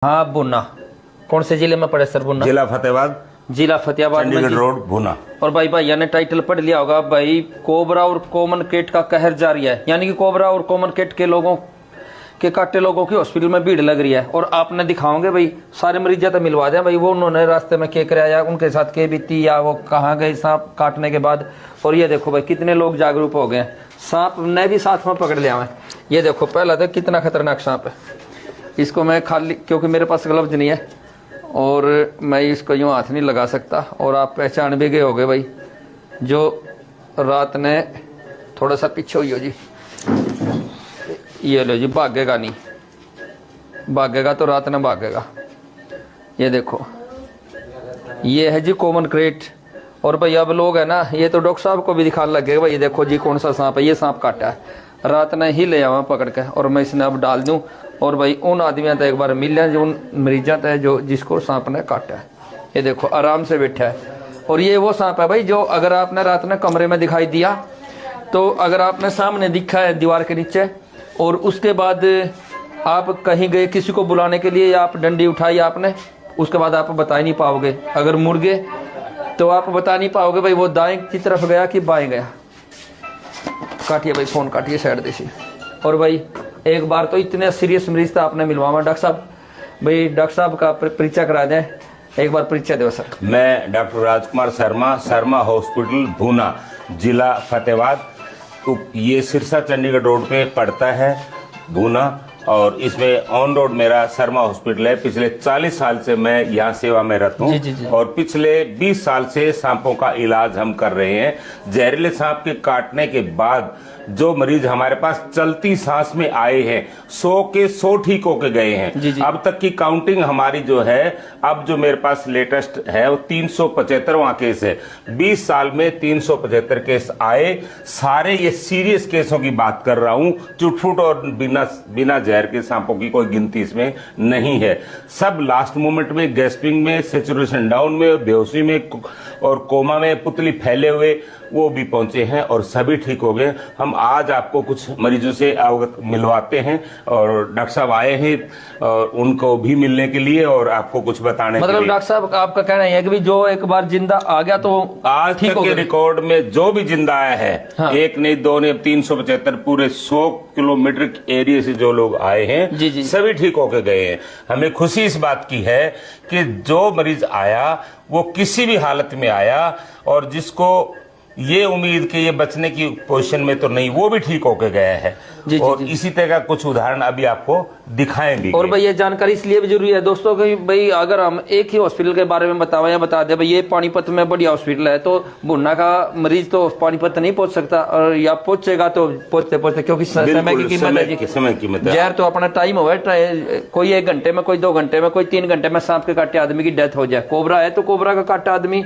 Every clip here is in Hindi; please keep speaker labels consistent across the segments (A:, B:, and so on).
A: हाँ भुना। कौन से जिले में पड़े सर भुना?
B: जिला फतेहाबाद,
A: जिला फतेहाबाद में
B: चंडीगढ़ रोड, भुना।
A: और भाई भैया ने टाइटल पढ़ लिया होगा भाई, कोबरा और कॉमन कैट का कहर जारी है। यानी कि कोबरा और कॉमन कैट के लोगों के काटे लोगों की हॉस्पिटल में भीड़ लग रही है। और आपने दिखाओगे भाई सारे मरीज तो मिलवा दें भाई, वो उन्होंने रास्ते में क्या कराया, उनके साथ क्या बीती, या वो कहाँ गए सांप काटने के बाद। और ये देखो भाई कितने लोग जागरूक हो गए, सांप ने भी साथ में पकड़ लिया है। ये देखो पहला तो कितना खतरनाक सांप है। इसको मैं खाली, क्योंकि मेरे पास ग्लव्स नहीं है और मैं इसको यूँ हाथ नहीं लगा सकता। और आप पहचान भी गए होगे भाई, जो रात ने थोड़ा सा पीछे हुई हो जी, ये लो जी, भागेगा नहीं, भागेगा तो रात में भागेगा। ये देखो ये है जी कॉमन क्रेट। और भाई अब लोग है ना, ये तो डॉक्टर साहब को भी दिखाने लगे भाई, देखो जी कौन सा सांप है, ये सांप काटा है, रात ने ही ले आवा पकड़ के और मैं इसने अब डाल दूं। और भाई उन आदमियों तक एक बार मिल जाए जो उन मरीजों तक जो जिसको सांप ने काटा है। ये देखो आराम से बैठा है। और ये वो सांप है भाई जो अगर आपने रात में कमरे में दिखाई दिया, तो अगर आपने सामने दिखा है दीवार के नीचे और उसके बाद आप कहीं गए किसी को बुलाने के लिए, या आप डंडी उठाई आपने, उसके बाद आप बता ही नहीं पाओगे। अगर मुड़ गए तो आप बता नहीं पाओगे भाई वो दाएं की तरफ गया कि बाएं गया। काटिए भाई फोन, काटिए साइड देसी। और भाई एक बार तो इतने सीरियस मरीज था आपने मिलवावा डॉक्टर साहब, भाई डॉक्टर साहब का परिचय करा दें, एक बार परिचय दो सर।
B: मैं डॉक्टर राजकुमार शर्मा, शर्मा हॉस्पिटल भूना, जिला फतेहाबाद। ये सिरसा चंडीगढ़ रोड पे पड़ता है भूना, और इसमें ऑन रोड मेरा शर्मा हॉस्पिटल है। पिछले 40 साल से मैं यहाँ सेवा में रहता हूँ और पिछले 20 साल से सांपों का इलाज हम कर रहे हैं। जहरीले सांप के काटने के बाद जो मरीज हमारे पास चलती सांस में आए हैं, 100 के 100 ठीक होके गए हैं। अब तक की काउंटिंग हमारी जो है, अब जो मेरे पास लेटेस्ट है वो 375वां केस है। 20 साल में 375 केस आए, सारे ये सीरियस केसों की बात कर रहा हूं। चुटफुट और बिना जहर के सांपों की कोई गिनती इसमें नहीं है। सब लास्ट मोमेंट में, गैस्पिंग में, सेचुरेशन डाउन में, बेहोशी में और कोमा में पुतली फैले हुए वो भी पहुंचे हैं और सभी ठीक हो गए। हम आज आपको कुछ मरीजों से अवगत मिलवाते हैं और डॉक्टर साहब आए हैं और उनको भी मिलने के लिए और आपको कुछ बताने
A: मतलब डॉक्टर साहब आपका कहना है कि जो एक बार जिंदा आ गया तो
B: आज तक के रिकॉर्ड में जो भी जिंदा आया है, हाँ। एक नहीं, दो नहीं, 375 पूरे 100 किलोमीटर एरिया से जो लोग आए हैं जी। सभी ठीक होके गए हैं। हमें खुशी इस बात की है कि जो मरीज आया वो किसी भी हालत में आया और जिसको ये उम्मीद कि ये बचने की पोजीशन में तो नहीं, वो भी ठीक होके गया है। और इसी तरह का कुछ उदाहरण अभी आपको दिखाएंगे।
A: और भाई ये जानकारी इसलिए भी जरूरी है दोस्तों कि भाई अगर हम एक ही हॉस्पिटल के बारे में बतावा या बता दे भाई ये पानीपत में बढ़िया हॉस्पिटल है, तो भुना का मरीज तो पानीपत नहीं पहुंच सकता, और या पहुंचेगा तो पहुंचते पहुंचते, क्योंकि समय की कीमत है। जहर तो अपना टाइम हो, कोई 1 घंटे में, कोई 2 घंटे में, कोई 3 घंटे में सांप के काटे आदमी की डेथ हो जाए। कोबरा है तो कोबरा का काटा आदमी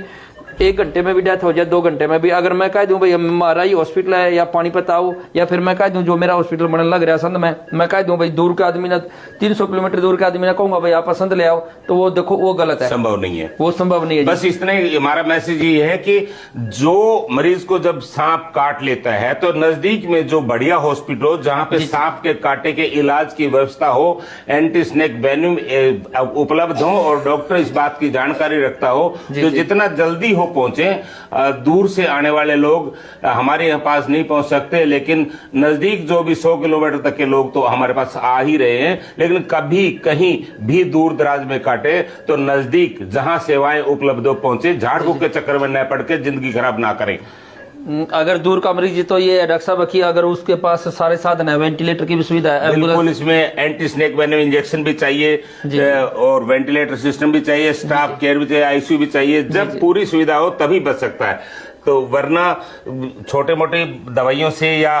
A: 1 घंटे में भी डेथ हो जाए, 2 घंटे में भी। अगर मैं कह दूं भाई हमारा ही हॉस्पिटल है या पानीपत आओ, या फिर मैं कह दूं जो मेरा हॉस्पिटल बनने लग रहा है संध में, मैं कह दूं भाई दूर के आदमी ने 300 किलोमीटर दूर के आदमी ने कहूंगा भाई आप संध ले आओ, तो वो देखो वो गलत है,
B: संभव नहीं है,
A: वो संभव नहीं है।
B: बस इतने हमारा मैसेज ये है कि जो मरीज को जब सांप काट लेता है तो नजदीक में जो बढ़िया हॉस्पिटल हो जहां पे सांप के काटे के इलाज की व्यवस्था हो, एंटी स्नेक वेनम उपलब्ध हो और डॉक्टर इस बात की जानकारी रखता हो, तो जितना जल्दी हो पहुंचे। दूर से आने वाले लोग हमारे यहाँ पास नहीं पहुंच सकते, लेकिन नजदीक जो भी 100 किलोमीटर तक के लोग तो हमारे पास आ ही रहे हैं। लेकिन कभी कहीं भी दूर दराज में काटे तो नजदीक जहां सेवाएं उपलब्ध हो पहुंचे, झाड़ फूक के चक्कर में न पड़ के जिंदगी खराब ना करें।
A: अगर दूर का मरीज तो ये डॉक्टर साहब की अगर उसके पास सारे साधन है, वेंटिलेटर की भी सुविधा है,
B: बिल्कुल इसमें एंटी स्नेक वेनम इंजेक्शन भी चाहिए और वेंटिलेटर सिस्टम भी चाहिए, स्टाफ केयर भी चाहिए, आईसीयू भी चाहिए। जब पूरी सुविधा हो तभी बच सकता है, तो वरना छोटे मोटे दवाइयों से या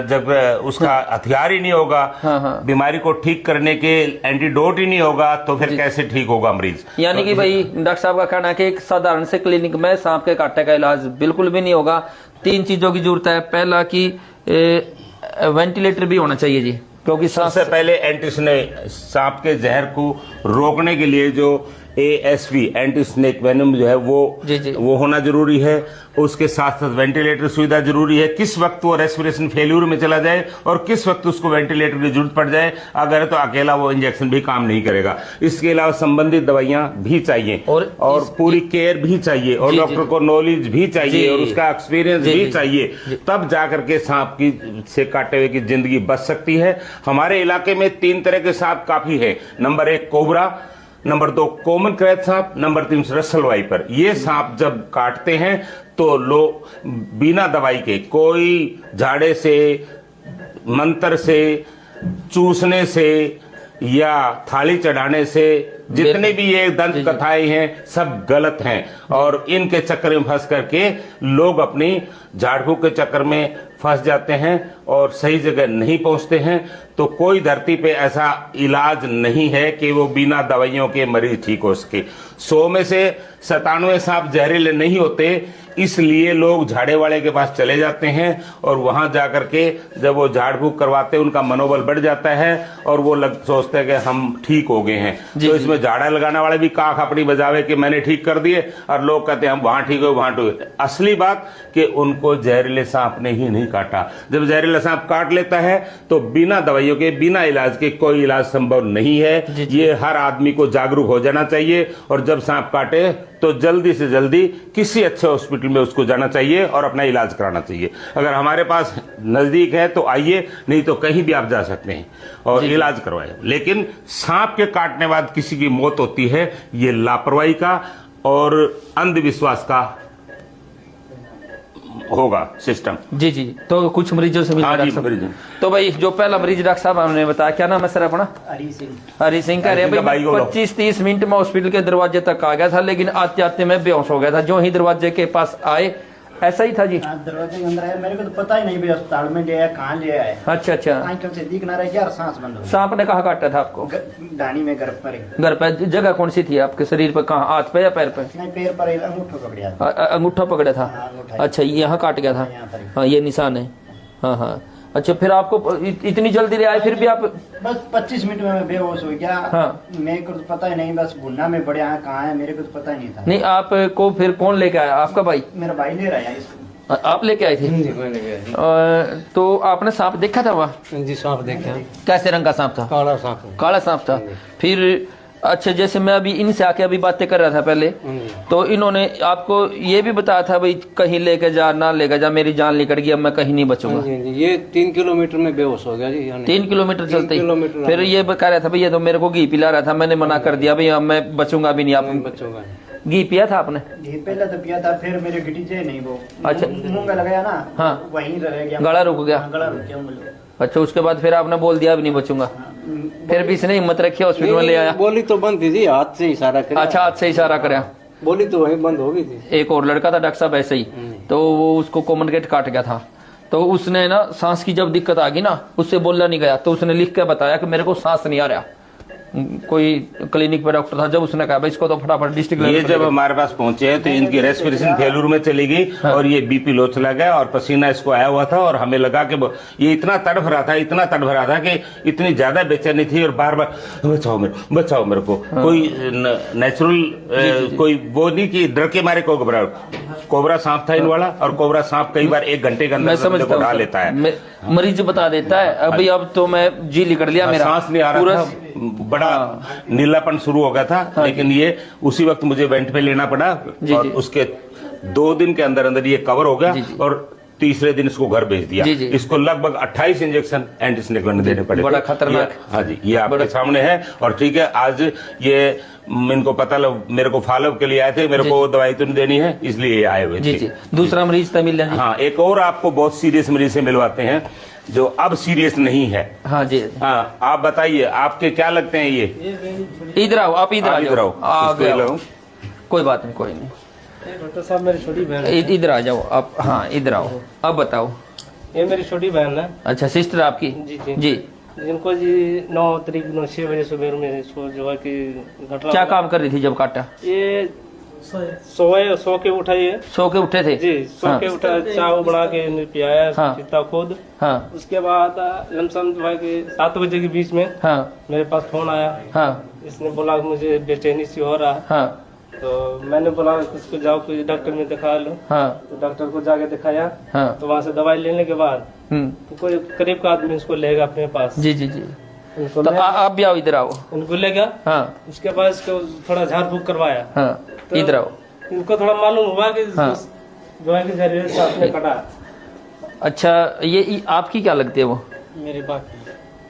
B: जब उसका हथियार ही नहीं होगा, बीमारी को ठीक करने के एंटीडोट ही नहीं होगा, तो फिर कैसे ठीक होगा मरीज।
A: यानी कि भाई डॉक्टर साहब का कहना है कि एक साधारण से क्लिनिक में सांप के काटे का इलाज बिल्कुल भी नहीं होगा। 3 चीजों की जरूरत है। पहला कि वेंटिलेटर भी होना चाहिए जी, क्योंकि
B: सबसे पहले एंटी सांप के जहर को रोकने के लिए जो ASV एंटी स्नेक वेनम जो है वो होना जरूरी है। उसके साथ साथ वेंटिलेटर सुविधा जरूरी है। किस वक्त वो रेस्पिरेशन फेल्यूर में चला जाए और किस वक्त उसको वेंटिलेटर की जरूरत पड़ जाए, अगर तो अकेला वो इंजेक्शन भी काम नहीं करेगा। इसके अलावा संबंधित दवाइयां भी चाहिए और पूरी केयर भी चाहिए और डॉक्टर को नॉलेज भी चाहिए और उसका एक्सपीरियंस भी चाहिए, तब जाकर के सांप की से काटे हुए की जिंदगी बच सकती है। हमारे इलाके में 3 तरह के सांप काफी है। नंबर 1 कोबरा, नंबर 2 कॉमन क्रैच सांप, नंबर 3 रसल वाइपर। ये सांप जब काटते हैं तो लोग बिना दवाई के, कोई झाड़े से, मंत्र से, चूसने से या थाली चढ़ाने से, जितने भी ये दंत कथाएं हैं सब गलत हैं और इनके चक्कर में फंस करके लोग अपनी झाड़ फूक के चक्कर में फंस जाते हैं और सही जगह नहीं पहुंचते हैं। तो कोई धरती पे ऐसा इलाज नहीं है कि वो बिना दवाइयों के मरीज ठीक हो सके। 100 में से 97 सांप जहरीले नहीं होते, इसलिए लोग झाड़े वाले के पास चले जाते हैं और वहां जाकर के जब वो झाड़ फूक करवाते हैं उनका मनोबल बढ़ जाता है और वो सोचते हैं कि हम ठीक हो गए हैं। तो इसमें झाड़ा लगाने वाले भी काख अपनी बजावे कि मैंने ठीक कर दिए और लोग कहते हैं हम वहां ठीक हो वहां ठीक। असली बात कि उनको जहरीले सांप ने ही नहीं काटा। जब जहरीला सांप काट लेता है तो बिना दवाइयों के, बिना इलाज के कोई इलाज संभव नहीं है। ये हर आदमी को जागरूक हो जाना चाहिए और जब सांप काटे तो जल्दी से जल्दी किसी अच्छे हॉस्पिटल में उसको जाना चाहिए और अपना इलाज कराना चाहिए। अगर हमारे पास नजदीक है तो आइए, नहीं तो कहीं भी आप जा सकते हैं और इलाज करवाएं। लेकिन सांप के काटने बाद किसी की मौत होती है, ये लापरवाही का और अंधविश्वास का होगा सिस्टम।
A: जी। तो कुछ मरीजों से मिलकर तो भाई जो पहला मरीज डॉक्टर साहब हमने बताया, क्या नाम है सर अपना? हरी सिंह कह रहे हैं भाई 25-30 मिनट में हॉस्पिटल के दरवाजे तक आ गया था, लेकिन आते आते मैं बेहोश हो गया था। जो ही दरवाजे के पास आए ऐसा ही था जी।
C: दरवाजे के अंदर आया, मेरे को तो पता ही नहीं भी अस्पताल में गया कहाँ ले आया।
A: अच्छा।
C: आंखों से दिख ना रहा, सांस बंद हो गई।
A: सांप ने कहाँ काटा था आपको?
C: डानी में, घर पर।
A: घर पे जगह कौन सी थी आपके शरीर पर? कहाँ, हाथ पे या पैर पे?
C: नहीं, पैर पर अंगूठा पकड़ा था।
A: अंगूठा पकड़ा था? अच्छा, यहाँ काट गया था। हाँ, ये निशान है। हाँ। अच्छा, फिर आपको इतनी जल्दी ले आए, फिर भी आप?
C: बस 25 मिनट में मैं बेहोश हो गया।
A: हाँ।
C: मेरे को तो पता ही नहीं, बस भुन्ना में बड़े कहाँ है मेरे को तो पता ही नहीं था।
A: नहीं, आपको फिर कौन लेके आया? आपका भाई?
C: मेरा भाई ले रहा है इसको।
A: आप लेके आए थे? तो आपने सांप देखा था वहाँ?
D: जी, सांप देखा।
A: कैसे रंग का सांप था? काला सांप था। फिर अच्छा, जैसे मैं अभी इनसे आके अभी बातें कर रहा था पहले, तो इन्होंने आपको ये भी बताया था भाई कहीं लेके जा, ना लेके जा, मेरी जान निकल गई, अब मैं कहीं नहीं बचूंगा।
D: ये 3 किलोमीटर में बेहोश हो गया जी।
A: 3 किलोमीटर चलते ही फिर ये कह रहा था भैया तो मेरे को घी पिला रहा था, मैंने मना कर दिया भैया मैं बचूंगा भी नहीं। आप
D: बचूंगा?
A: घी पिया था आपने?
C: घी पहले तो पिया था, फिर मेरे गिटी नहीं वो।
A: अच्छा,
C: मुंह में लगाया ना।
A: हाँ,
C: वहीं रह गया,
A: गला रुक गया।
C: गला रुक गया।
A: अच्छा, उसके बाद फिर आपने बोल दिया अब नहीं बचूंगा। फिर भी इसने हिम्मत रखी, हॉस्पिटल में ले आया।
D: बोली तो बंद थी जी, हाथ से इशारा किया।
A: अच्छा, हाथ से इशारा कराया।
D: बोली तो वहीं बंद हो गई थी।
A: एक और लड़का था डॉक्टर साहब ऐसे ही, तो वो उसको कम्युनिकेट काट गया था। तो उसने ना सांस की जब दिक्कत आ गई ना, उससे बोलना नहीं गया, तो उसने लिख के बताया कि मेरे को सांस नहीं आ रहा। कोई क्लिनिक पे डॉक्टर था, जब उसने कहा भाई इसको तो फटाफट डिस्ट्रिक्ट
B: ये जब हमारे पास पहुंचे हैं तो इनकी रेस्पिरेशन फेल्यूर में चली गई और ये बीपी लो चला गया और पसीना इसको आया हुआ था और हमें लगा कि ये इतना तड़फ रहा था कि इतनी ज्यादा बेचैनी थी और बार बार बचाओ मेरे को। कोई नेचुरल कोई वो नहीं कि डर के मारे को घबराओ। कोबरा सांप था इन वाला और कोबरा सांप कई बार 1 घंटे के अंदर को उड़ा लेता है।
A: मरीज बता देता है अभी अब तो मैं जी निकल लिया, मेरा
B: सांस नहीं आ रहा था, बड़ा नीलापन शुरू हो गया था। लेकिन ये उसी वक्त मुझे वेंट पे लेना पड़ा और उसके 2 दिन के अंदर अंदर ये कवर हो गया और तीसरे दिन इसको घर भेज दिया। इसको लगभग 28 इंजेक्शन एंटी स्नेक वेनम देने पड़े।
A: बड़ा खतरनाक।
B: हाँ जी, ये आपके सामने है। और ठीक है, आज ये इनको पता मेरे को फॉलोअप के लिए आए थे, मेरे को दवाई तो नहीं देनी है, इसलिए ये आए हुए थे।
A: दूसरा मरीज था मिल।
B: हाँ, एक और आपको बहुत सीरियस मरीज से मिलवाते हैं जो अब सीरियस नहीं है।
A: हाँ जी।
B: हाँ, आप बताइए आपके क्या लगते हैं? ये
A: इधर आओ, आप इधर आओ। कोई बात नहीं, कोई नहीं।
D: डॉक्टर साहब, मेरी छोटी बहन।
A: इधर आ जाओ आप। हाँ, इधर आओ। अब बताओ।
D: ये मेरी छोटी बहन है।
A: अच्छा, सिस्टर आपकी? जी।
D: जिनको जी 9 तारीख 6 बजे सुबह में इसको जो है कि घटना।
A: क्या काम कर रही थी जब काटा?
D: ये सो के उठाइए।
A: सो के उठे थे?
D: जी, सो के उठा, चाय बना के इन्हें पियाया,
A: हाँ।
D: पीता खुद।
A: हाँ
D: उसके बाद लमसम जो है कि 7 बजे के बीच में
A: हाँ
D: मेरे पास फोन आया।
A: हाँ
D: इसने बोला कि मुझे बेचैनी सी हो रहा है।
A: हाँ
D: तो मैंने बोला कि इसको जाओ कोई डॉक्टर में दिखा लो।
A: हाँ
D: तो डॉक्टर को जाके दिखाया।
A: हाँ
D: तो वहाँ से दवाई लेने के बाद
A: हम्म।
D: कोई करीब का आदमी इसको लेगा अपने पास।
A: जी जी जी।
D: उनको
A: तो आप भी आओ, इधर आओ।
D: उनको लेगा।
A: हाँ
D: उसके बाद इसको थोड़ा झाड़ फूक करवाया।
A: हाँ
D: तो
A: इधर आओ।
D: इनको थोड़ा मालूम हुआ कि
A: हाँ।
D: जो है कि जरिए से आपने कटा।
A: अच्छा, ये आपकी क्या लगती है? वो
D: मेरी बात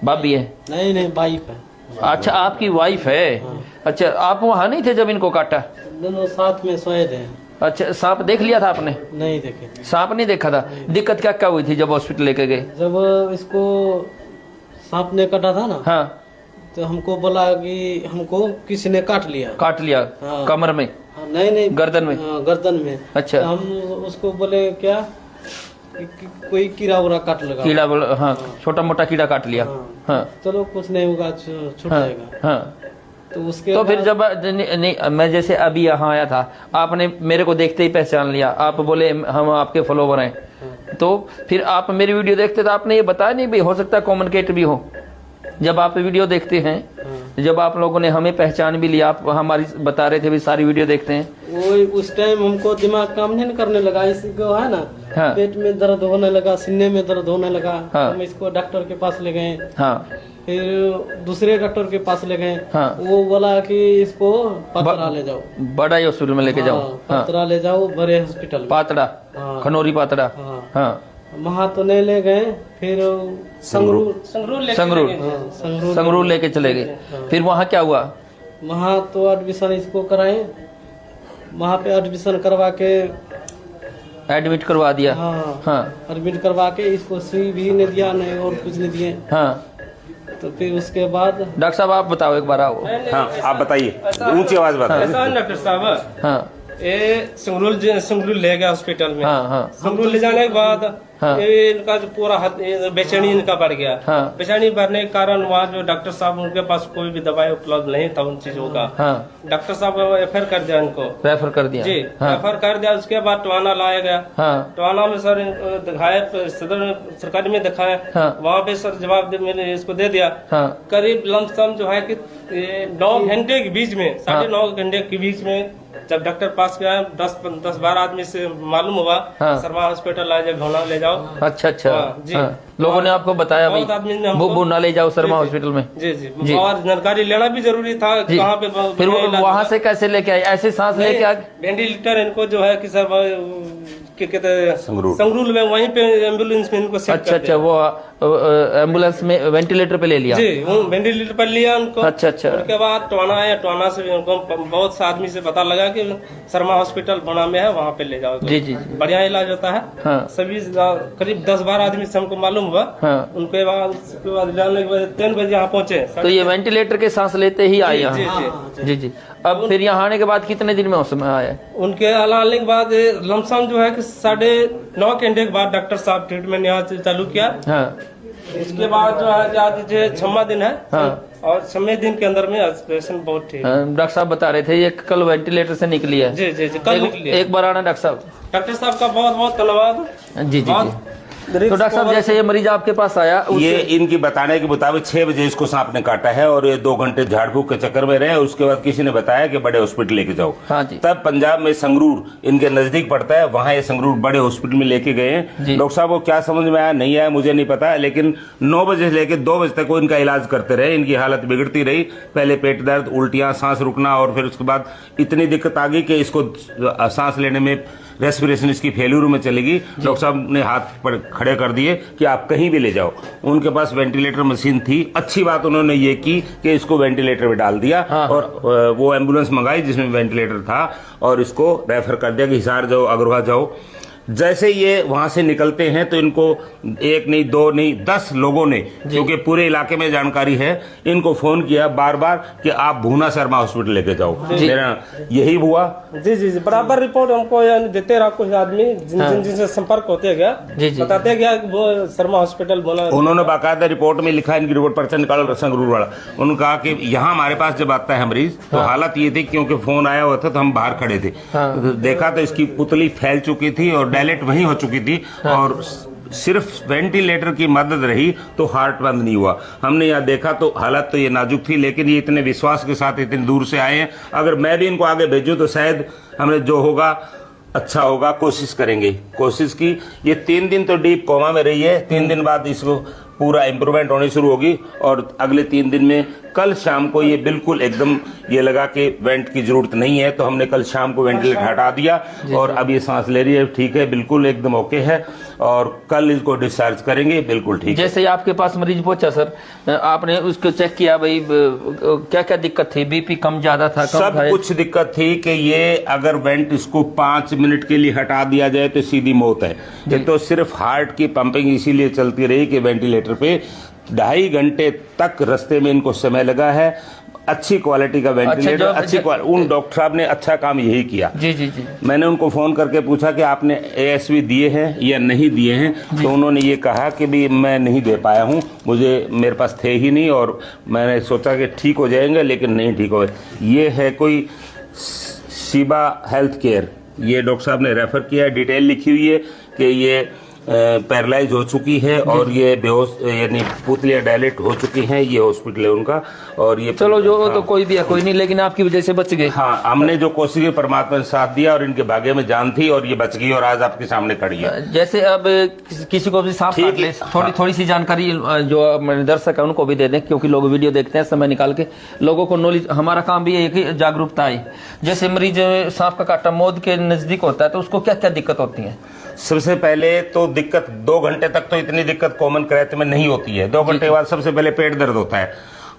A: भाभी है?
D: नहीं नहीं, वाइफ है।
A: अच्छा, आपकी वाइफ है। अच्छा, आप वहाँ नहीं थे जब इनको काटा?
D: दोनों साथ में सोए थे।
A: अच्छा, सांप देख लिया था आपने?
D: नहीं देखे।
A: सांप नहीं देखा था? दिक्कत क्या क्या हुई थी जब हॉस्पिटल लेके गए?
D: जब इसको सांप ने काटा था ना,
A: हाँ,
D: तो हमको बोला कि हमको किसी ने काट लिया।
A: काट लिया?
D: हाँ।
A: कमर में?
D: हाँ, नहीं नहीं,
A: गर्दन में?
D: हाँ, गर्दन में।
A: अच्छा।
D: तो हम उसको बोले क्या कि कोई कीड़ा उड़ा काट लगा।
A: कीड़ा हाँ, छोटा मोटा कीड़ा काट लिया।
D: हाँ।
A: हाँ
D: चलो कुछ नहीं होगा, छूट
A: हाँ
D: जाएगा।
A: हाँ।
D: तो उसके
A: तो फिर
D: बाद-
A: जब नहीं, मैं जैसे अभी यहाँ आया था, आपने मेरे को देखते ही पहचान लिया, आप बोले हम आपके फॉलोवर हैं। तो फिर आप मेरी वीडियो देखते तो आपने ये बताया नहीं भी हो सकता है कम्युनिकेट भी हो? जब आप वीडियो देखते हैं, जब आप लोगों ने हमें पहचान भी लिया, आप हमारी बता रहे थे भी सारी वीडियो देखते हैं,
D: वो उस टाइम हमको दिमाग काम नहीं करने लगा। इसको है ना,
A: हाँ।
D: पेट में दर्द होने लगा, सीने में दर्द होने लगा।
A: हाँ।
D: हम इसको डॉक्टर के पास ले गए।
A: हाँ
D: फिर दूसरे डॉक्टर के पास ले गए।
A: हाँ।
D: वो बोला कि इसको पतरा ले जाओ।
A: बड़ा ही हॉस्पिटल में लेके जाओ।
D: हाँ,
A: हाँ,
D: पतरा ले जाओ बड़े हॉस्पिटल में।
A: पातड़ा,
D: हाँ।
A: खनौरी पातड़ा।
D: हाँ।
A: हाँ,
D: वहाँ तो नहीं ले गए। फिर संगरूर
A: संगरूर लेके चले गए। फिर वहाँ क्या हुआ?
D: वहाँ तो एडमिशन इसको कराए। वहाँ पे एडमिशन करवा के,
A: एडमिट करवा दिया?
D: हाँ,
A: हाँ
D: एडमिट करवा के इसको सुई भी नहीं दिया, नहीं और कुछ नहीं दिए।
A: हाँ।
D: तो फिर उसके बाद
A: डॉक्टर साहब आप बताओ एक बार, आओ।
B: हाँ, आप बताइए, ऊंची आवाज बताइए।
D: ऐसा है डॉक्टर साहब,
A: हाँ
D: ये संगरूर ले गया हॉस्पिटल में।
A: हाँ हाँ
D: संगरूर ले जाने के बाद
A: हाँ।
D: ये इनका जो पूरा बेचैनी इनका बढ़ गया।
A: हाँ।
D: बेचैनी बढ़ने के कारण वहाँ जो डॉक्टर साहब, उनके पास कोई भी दवाई उपलब्ध नहीं था उन चीजों का।
A: हाँ।
D: डॉक्टर साहब रेफर कर दिया इनको।
A: रेफर कर दिया?
D: जी,
A: हाँ
D: रेफर कर दिया। उसके बाद टवाना लाया गया।
A: हाँ
D: टवाना में सर दिखाया, सदर सरकारी में दिखाया।
A: हाँ।
D: वहाँ पे सर जवाब मैंने इसको दे दिया।
A: हाँ
D: करीब लमसम जो है कि 9 घंटे के बीच में, 9.5 घंटे के बीच में जब डॉक्टर पास गया, 10-12 आदमी से मालूम हुआ,
A: हाँ।
D: शर्मा हॉस्पिटल आ जाए, भोना ले जाओ।
A: अच्छा अच्छा।
D: हाँ, जी।
A: हाँ। लोगों ने आपको बताया भाई
D: बहुत आदमी ने हमको-
A: बुना ले जाओ शर्मा
D: जी,
A: हॉस्पिटल में?
D: जी
A: जी।
D: जी, और जानकारी लेना भी जरूरी था
A: जी।
D: कहाँ पे
A: फिर
D: बढ़िया इलाज
A: वहाँ
D: होगा।
A: से कैसे लेके आए? ऐसे सांस लेके आ?
D: वेंटिलेटर इनको जो है कि सर क्या कहते हैं,
B: संगरूर।
D: संगरूर में, वहीं पे एम्बुलेंस में इनको शिफ्ट
A: अच्छा
D: कर
A: अच्छा, वो एम्बुलेंस में वेंटिलेटर पे ले लिया?
D: जी, वो वेंटिलेटर पर लिया उनको।
A: अच्छा अच्छा।
D: उसके बाद टवाना आया, टवाना से भी उनको बहुत से आदमी से पता लगा कि शर्मा हॉस्पिटल भोना में है, वहाँ पे ले जाओ।
A: जी जी जी।
D: बढ़िया इलाज होता है।
A: हाँ
D: सभी करीब 10-12 आदमी से हमको मालूम हुआ।
A: हाँ।
D: उसके बाद जाने के बाद 3 बजे यहाँ पहुँचे।
A: तो ये वेंटिलेटर के सांस लेते ही आए यहाँ?
D: जी,
A: जी जी। अब फिर यहाँ आने के बाद कितने दिन में उसमें आया?
D: उनके आने के बाद लमसम जो है कि 9.5 घंटे के बाद डॉक्टर साहब ट्रीटमेंट यहाँ से चालू किया।
A: हाँ
D: उसके बाद जो है आज 6वां दिन है।
A: हाँ।
D: और 6वें दिन के अंदर में पेशेंट बहुत ठीक है।
A: डॉक्टर साहब बता रहे थे ये कल वेंटिलेटर से निकली है?
D: जी जी जी, कल निकली।
A: एक बार आना डॉक्टर साहब।
D: डॉक्टर साहब का बहुत बहुत धन्यवाद।
A: जी जी
D: बहुत
A: जी। तो डॉक्टर साहब जैसे ये मरीज आपके पास आया,
B: ये इनकी बताने के मुताबिक 6 बजे इसको सांप ने काटा है और ये 2 घंटे झाड़ फूक के चक्कर में रहे। उसके बाद किसी ने बताया कि बड़े हॉस्पिटल लेके जाओ।
A: हाँ जी।
B: तब पंजाब में संगरूर इनके नजदीक पड़ता है, वहां ये संगरूर बड़े हॉस्पिटल में लेके गए हैं।
A: जी।
B: डॉक्टर साहब को क्या समझ में आया नहीं आया मुझे नहीं पता, लेकिन 9 बजे से लेकर 2 बजे तक वो इनका इलाज करते रहे। इनकी हालत बिगड़ती रही, पहले पेट दर्द, उल्टियां, सांस रुकना, और फिर उसके बाद इतनी दिक्कत आ गई कि इसको सांस लेने में रेस्पिरेशन इसकी फेल्यूर में चलेगी। डॉक्टर साहब ने हाथ पर खड़े कर दिए कि आप कहीं भी ले जाओ। उनके पास वेंटिलेटर मशीन थी। अच्छी बात उन्होंने ये की कि इसको वेंटिलेटर में डाल दिया।
A: हाँ।
B: और वो एम्बुलेंस मंगाई जिसमें वेंटिलेटर था और इसको रेफर कर दिया कि हिसार जाओ, अग्रवा जाओ। जैसे ये वहां से निकलते हैं तो इनको एक नहीं, दो नहीं, 10 लोगों ने, क्योंकि पूरे इलाके में जानकारी है, इनको फोन किया बार बार कि आप भूना शर्मा हॉस्पिटल लेके जाओ। मेरा यही हुआ।
D: जी जी जी, बराबर रिपोर्ट हमको यानी देते रहा कुछ आदमी जिनसे संपर्क होते गया, बताते गया वो शर्मा हॉस्पिटल बोला।
B: उन्होंने बाकायदा रिपोर्ट में लिखा, इनकी रिपोर्ट पर्चा निकाल संगरूर वाला, उन्होंने कहा कि यहाँ हमारे पास जब आता है मरीज तो हालत ये थी, क्योंकि फोन आया हुआ था तो हम बाहर खड़े थे, तो देखा तो इसकी पुतली फैल चुकी थी और डायलेट वहीं हो चुकी थी, और सिर्फ वेंटिलेटर की मदद रही तो हार्ट बंद नहीं हुआ। हमने यहाँ देखा तो हालत तो ये नाजुक थी, लेकिन ये इतने विश्वास के साथ इतनी दूर से आए हैं। अगर मैं भी इनको आगे भेजूं तो शायद हमें जो होगा अच्छा होगा। कोशिश करेंगे। कोशिश की। ये 3 दिन तो डीप कोमा में रही है, 3 दिन बाद इसको पूरा इम्प्रूवमेंट होनी शुरू होगी, और अगले 3 दिन में कल शाम को ये बिल्कुल एकदम ये लगा कि वेंट की जरूरत नहीं है, तो हमने कल शाम को वेंटिलेटर हटा दिया और अब ये सांस ले रही है, ठीक है, बिल्कुल एकदम ओके है, और कल इसको डिस्चार्ज करेंगे, बिल्कुल ठीक है।
A: जैसे ही आपके पास मरीज पहुंचा सर, आपने उसको चेक किया, भाई क्या क्या दिक्कत थी? बीपी कम ज्यादा था?
B: सब कुछ दिक्कत थी कि ये अगर वेंट इसको 5 मिनट के लिए हटा दिया जाए तो सीधी मौत है। ये तो सिर्फ हार्ट की पंपिंग इसीलिए चलती रही कि वेंटिलेटर पे 2.5 घंटे तक रास्ते में इनको समय लगा है। अच्छी क्वालिटी का वेंटिलेटर, अच्छी क्वालिटी, उन डॉक्टर साहब ने अच्छा काम यही किया।
A: जी जी जी।
B: मैंने उनको फोन करके पूछा कि आपने ASV दिए हैं या नहीं दिए हैं, तो उन्होंने ये कहा कि भी मैं नहीं दे पाया हूँ, मुझे मेरे पास थे ही नहीं, और मैंने सोचा कि ठीक हो जाएंगे, लेकिन नहीं ठीक हो। ये है कोई शिबा हेल्थ केयर, ये डॉक्टर साहब ने रेफर किया है, डिटेल लिखी हुई है कि ये पैरालाइज हो चुकी है और ये बेहोश यानी पुतलियां डायलेट हो चुकी हैं, ये हॉस्पिटल है उनका। और ये
A: चलो जो तो कोई भी है, कोई नहीं, लेकिन आपकी वजह से बच गए।
B: हाँ, हमने जो कोशिश की, परमात्मा ने साथ दिया और इनके भाग्य में जान थी और ये बच गई और आज आपके सामने खड़ी है।
A: जैसे अब किसी को भी सांप काट ले, थोड़ी सी जानकारी जो मेरे दर्शक है उनको भी दे दें, क्योंकि लोग वीडियो देखते हैं, समय निकाल के लोगों को नॉलेज, हमारा काम भी है कि जागरूकता आई। जैसे मरीज सांप का काटा मौत के नजदीक होता है तो उसको क्या क्या दिक्कत होती है?
B: सबसे पहले तो दिक्कत 2 घंटे तक तो इतनी दिक्कत कॉमन क्रेत में नहीं होती है। 2 घंटे के बाद सबसे पहले पेट दर्द होता है,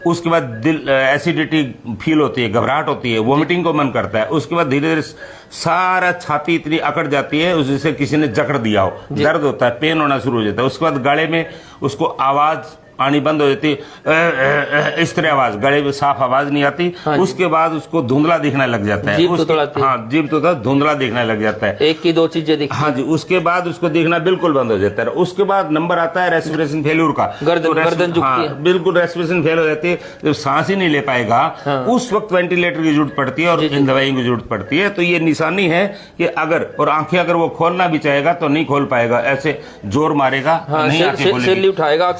B: उसके बाद दिल एसिडिटी फील होती है, घबराहट होती है, वोमिटिंग को मन करता है, उसके बाद धीरे धीरे सारा छाती इतनी अकड़ जाती है जैसे किसी ने जकड़ दिया हो, दर्द होता है, पेन होना शुरू हो जाता है। उसके बाद गले में उसको आवाज आनी बंद हो जाती है, इस तरह आवाज, गले में साफ आवाज नहीं आती। उसके बाद उसको धुंधला दिखने लग जाता है, हाँ जीभ तो धुंधला दिखने लग जाता है,
A: 1 की 2 चीजें दिखती।
B: हाँ जी, उसके बाद उसको दिखना बिल्कुल बंद हो जाता है। उसके बाद नंबर आता है रेस्पिरेशन फेल्यूर का,
A: गर्दन झुकती है,
B: बिल्कुल रेस्पिरेशन फेल हो जाती है, जब सांस ही नहीं ले पाएगा उस वक्त वेंटिलेटर की जरूरत पड़ती है और इन दवाइयों की जरूरत पड़ती है। तो ये निशानी है कि अगर, और आंखें अगर वो खोलना भी चाहेगा तो नहीं खोल पाएगा, ऐसे जोर मारेगा, नहीं आंखें खोलेगी,
A: उठाएगा,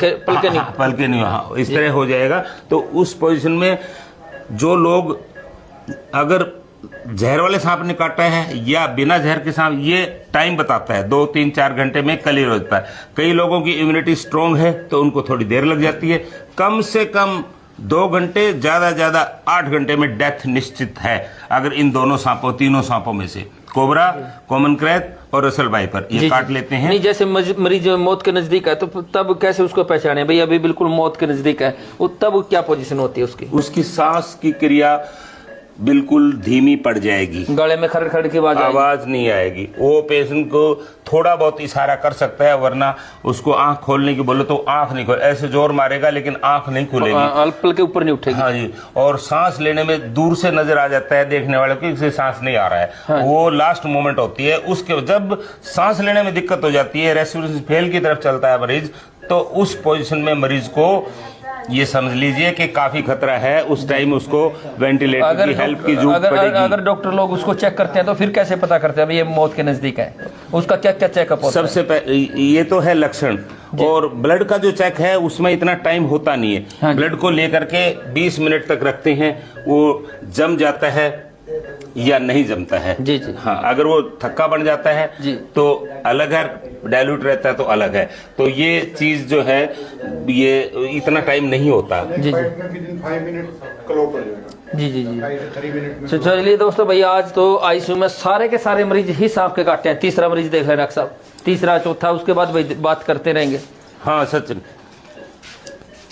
B: पलके नहीं, हाँ इस तरह हो जाएगा। तो उस पोजीशन में जो लोग, अगर जहर वाले सांप ने काटा है या बिना जहर के सांप, ये टाइम बताता है 2, 3, 4 घंटे में क्लियर हो जाता है। कई लोगों की इम्यूनिटी स्ट्रांग है तो उनको थोड़ी देर लग जाती है। कम से कम 2 घंटे, ज्यादा 8 घंटे में डेथ निश्चित है, अगर इन दोनों सांपों, तीनों सांपों में से कोबरा, कॉमन क्रेत और रसल वाइपर ये काट लेते हैं।
A: नहीं, जैसे मरीज मौत के नजदीक है तो तब कैसे उसको पहचाने भाई अभी बिल्कुल मौत के नजदीक है, तब क्या पोजीशन होती है उसकी?
B: उसकी सांस की क्रिया बिल्कुल धीमी पड़ जाएगी,
A: गले में खड़ की
B: आवाज नहीं आएगी। वो पेशेंट को थोड़ा बहुत इशारा कर सकता है, वरना उसको आंख खोलने की बोले तो आंख नहीं खोल, ऐसे जोर मारेगा लेकिन आंख नहीं खुलेगी,
A: पल के ऊपर नहीं उठेगी।
B: हाँ जी, और सांस लेने में दूर से नजर आ जाता है देखने वाले को कि सांस नहीं आ रहा है। हाँ, वो लास्ट मोमेंट होती है। उसके जब सांस लेने में दिक्कत हो जाती है, रेस्पिरेशन फेल की तरफ चलता है मरीज, तो उस पोजीशन में मरीज को ये समझ लीजिए कि काफी खतरा है। उस टाइम उसको वेंटिलेटर की हेल्प की जरूरत पड़ेगी।
A: अगर डॉक्टर लोग उसको चेक करते हैं तो फिर कैसे पता करते हैं ये मौत के नजदीक है? उसका क्या क्या चेकअप होता है?
B: सबसे पहले ये तो है लक्षण, और ब्लड का जो चेक है उसमें इतना टाइम होता नहीं है। हाँ, ब्लड को लेकर के 20 मिनट तक रखते हैं, वो जम जाता है या नहीं जमता है।
A: जी जी।
B: हाँ, अगर वो थक्का बन जाता है जी तो अलग है, डाइल्यूट रहता है तो अलग है। तो ये चीज जो है ये इतना टाइम नहीं होता।
A: जी जी।
C: 5 मिनट क्लोट हो जाएगा।
A: जी जी जी। चलिए दोस्तों, भैया आज तो आईसीयू में सारे के सारे मरीज ही सांप के काटे हैं। तीसरा मरीज देख रहे हैं डॉक्टर साहब, तीसरा, चौथा, उसके बाद बात करते रहेंगे।
B: हाँ सचिन,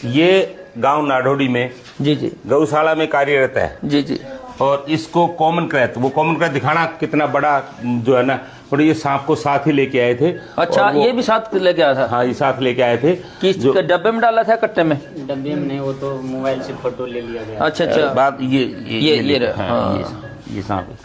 B: ये गांव नाडोडी में
A: जी जी
B: गौशाला में कार्यरत है।
A: जी जी।
B: और इसको कॉमन क्रेत, वो कॉमन क्रेत दिखाना कितना बड़ा जो है ना और ये सांप को साथ ही लेके आए थे।
A: अच्छा,
B: और वो-
A: ये भी साथ लेके आया था?
B: हाँ, ये साथ लेके आए थे।
A: किस डब्बे में डाला था, कट्टे में?
C: डब्बे में नहीं, वो तो मोबाइल से फोटो ले लिया गया।
A: अच्छा अच्छा।
B: बात ये
A: रहा, हाँ।
B: ये सांप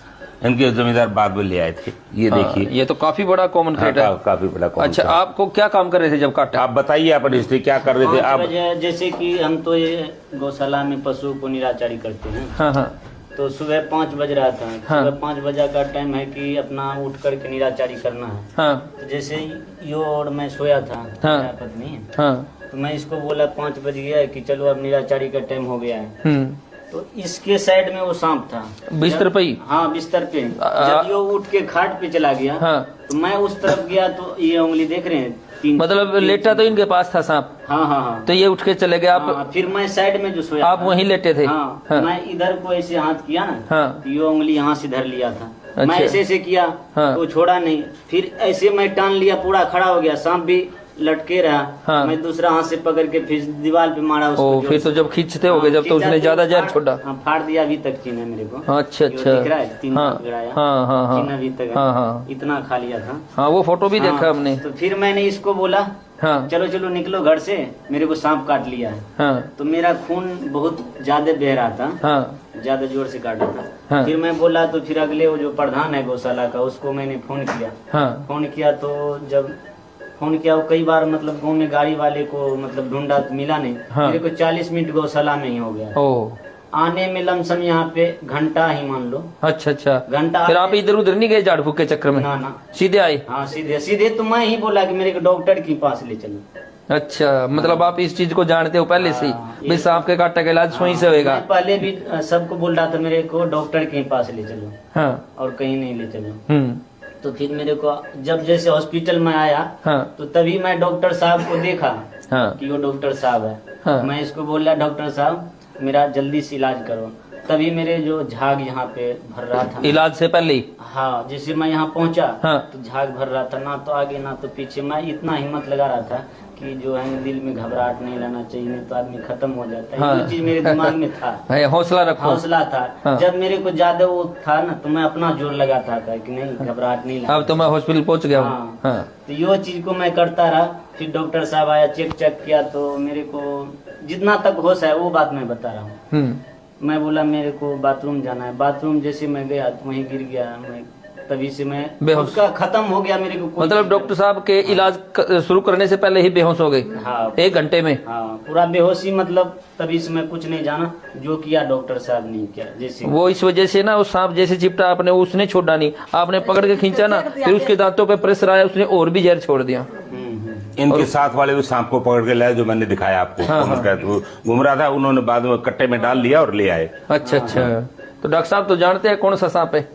B: इनके जमींदार बाद में ले आए थे। ये
A: हाँ,
B: देखिए,
A: ये तो काफी बड़ा कॉमन क्रेट है।
B: काफी बड़ा कॉमन
A: अच्छा,
B: क्रेट।
A: आपको क्या काम कर रहे थे जब काटा?
B: आप बताइए अपनी हिस्ट्री, क्या कर रहे थे आप?
C: जैसे कि हम तो ये गौशाला में पशु को निराचारी करते हैं।
A: हाँ हाँ
C: तो सुबह 5 बज रहा था।
A: हाँ।
C: सुबह 5 बजे का टाइम है कि अपना उठ करके निराचारी करना है।
A: हाँ
C: तो जैसे यो और मैं सोया था,
A: हाँ।
C: मेरा पत्नी है,
A: हाँ।
C: तो मैं इसको बोला 5 बज गया है कि चलो अब निराचारी का टाइम हो गया है। तो इसके साइड में वो सांप था
A: बिस्तर पे ही?
C: हाँ, बिस्तर पे। जब यो उठ के खाट पे चला गया,
A: हाँ।
C: तो मैं उस तरफ गया तो ये उंगली देख रहे हैं, 3
A: मतलब लेटा तो इनके पास था सांप?
C: हाँ हाँ हाँ।
A: तो ये उठ के चले गए, आप?
C: हाँ, फिर मैं साइड में जो सोया
A: आप
C: था,
A: वहीं लेटे थे?
C: हाँ,
A: हाँ।
C: मैं इधर को ऐसे हाथ किया ना,
A: हाँ।
C: तो ये उंगली यहाँ से धर लिया था।
A: अच्छा।
C: मैं ऐसे ऐसे किया,
A: हाँ।
C: तो छोड़ा नहीं। फिर ऐसे मैं टान लिया, पूरा खड़ा हो गया, सांप भी लटके रहा।
A: हाँ।
C: मैं दूसरा हाथ से पकड़ के फिर दीवार पे मारा उसको।
A: ओ, फिर तो जब खींचते हो गए, जब तो उसने ज्यादा जहर छोड़ा।
C: फाड़ दिया, अभी तक चिन्ह है मेरे को।
A: अच्छा
C: ये
A: अच्छा।
C: दिख रहा है, 3
A: हाँ
C: गिराया,
A: हाँ हाँ हाँ।
C: चिन्ह अभी तक है।
A: हाँ हाँ
C: इतना खा लिया था।
A: हाँ, वो फोटो भी देखा
C: हाँ,
A: हमने।
C: तो फिर मैंने इसको बोला,
A: हाँ
C: चलो चलो निकलो घर से, मेरे को सांप काट लिया है।
A: हाँ
C: तो मेरा खून बहुत ज्यादा बह रहा था,
A: हाँ
C: ज्यादा जोर से काटा था।
A: हाँ।
C: फिर मैं बोला, तो फिर अगले वो जो प्रधान है गौशाला का, उसको मैंने फोन किया।
A: हाँ
C: फोन किया तो जब फोन किया, वो कई बार मतलब गांव में गाड़ी वाले को मतलब ढूंढा तो मिला नहीं।
A: हाँ।
C: मेरे को 40 मिनट गौशाला में ही हो गया।
A: ओ,
C: आने में लमसम यहाँ पे घंटा ही मान लो।
A: अच्छा अच्छा।
C: घंटा।
A: फिर आप इधर उधर नहीं गए झाड़ फूक के चक्कर में?
C: ना ना,
A: सीधे आए?
C: हाँ सीधे सीधे। तो मैं ही बोला कि मेरे को डॉक्टर के पास ले चलो।
A: अच्छा, मतलब आप इस चीज को जानते हो पहले से ही,
C: हाँ,
A: भाई सांप के काटा का इलाज वहीं से होएगा?
C: मैं पहले भी सबको बोल रहा था मेरे को डॉक्टर के पास ले चलो,
A: हाँ।
C: और कहीं नहीं ले चलो। तो फिर मेरे को जब जैसे हॉस्पिटल में आया,
A: हाँ
C: तो तभी मैं डॉक्टर साहब को देखा
A: हाँ
C: कि वो डॉक्टर साहब है।
A: हाँ।
C: मैं इसको बोला, डॉक्टर साहब मेरा जल्दी से इलाज करो। तभी मेरे जो झाग यहाँ पे भर रहा था,
A: इलाज से पहले ही?
C: हाँ, जैसे मैं यहाँ पहुँचा,
A: हाँ।
C: तो झाग भर रहा था, ना तो आगे ना तो पीछे। मैं इतना हिम्मत लगा रहा था कि जो है दिल में घबराहट नहीं लाना चाहिए, नहीं तो आदमी खत्म हो जाता है।
A: हाँ।
C: ये चीज मेरे दिमाग में था।
A: भाई हौसला रखो।
C: हौसला था।
A: हाँ।
C: जब मेरे को ज्यादा वो था ना, तो मैं अपना जोर लगाता था कि नहीं, घबराहट नहीं लाना।
A: अब तो मैं हॉस्पिटल पहुंच गया हूँ।
C: हाँ।
A: हाँ
C: तो यो चीज को मैं करता रहा। फिर डॉक्टर साहब आया, चेक किया, तो मेरे को जितना तक होश है वो बात मैं बता रहा हूँ। मैं बोला मेरे को बाथरूम जाना है। बाथरूम जैसे मैं गया तो वहीं गिर गया मैं। तभी से मैं
A: बेहोश।
C: उसका खत्म हो गया मेरे को।
A: मतलब डॉक्टर साहब के इलाज शुरू करने से पहले ही बेहोश हो गए?
C: हाँ
A: 1 घंटे में?
C: हाँ, पूरा बेहोशी। मतलब तभी से मैं कुछ नहीं जाना, जो किया डॉक्टर साहब ने किया। जैसे
A: वो इस वजह से ना, उस सांप जैसे चिपटा आपने, उसने छोड़ा नहीं, आपने पकड़ के खींचा ना, फिर उसके दांतों पे प्रेशर आया, उसने और भी जहर छोड़ दिया।
B: इनके साथ वाले उस सांप को पकड़ के लाए जो मैंने दिखाया आपको। वो घूम रहा था, उन्होंने बाद में कट्टे में डाल लिया और ले आए।
A: अच्छा अच्छा। तो डॉक्टर साहब तो जानते हैं कौन सा सांप है?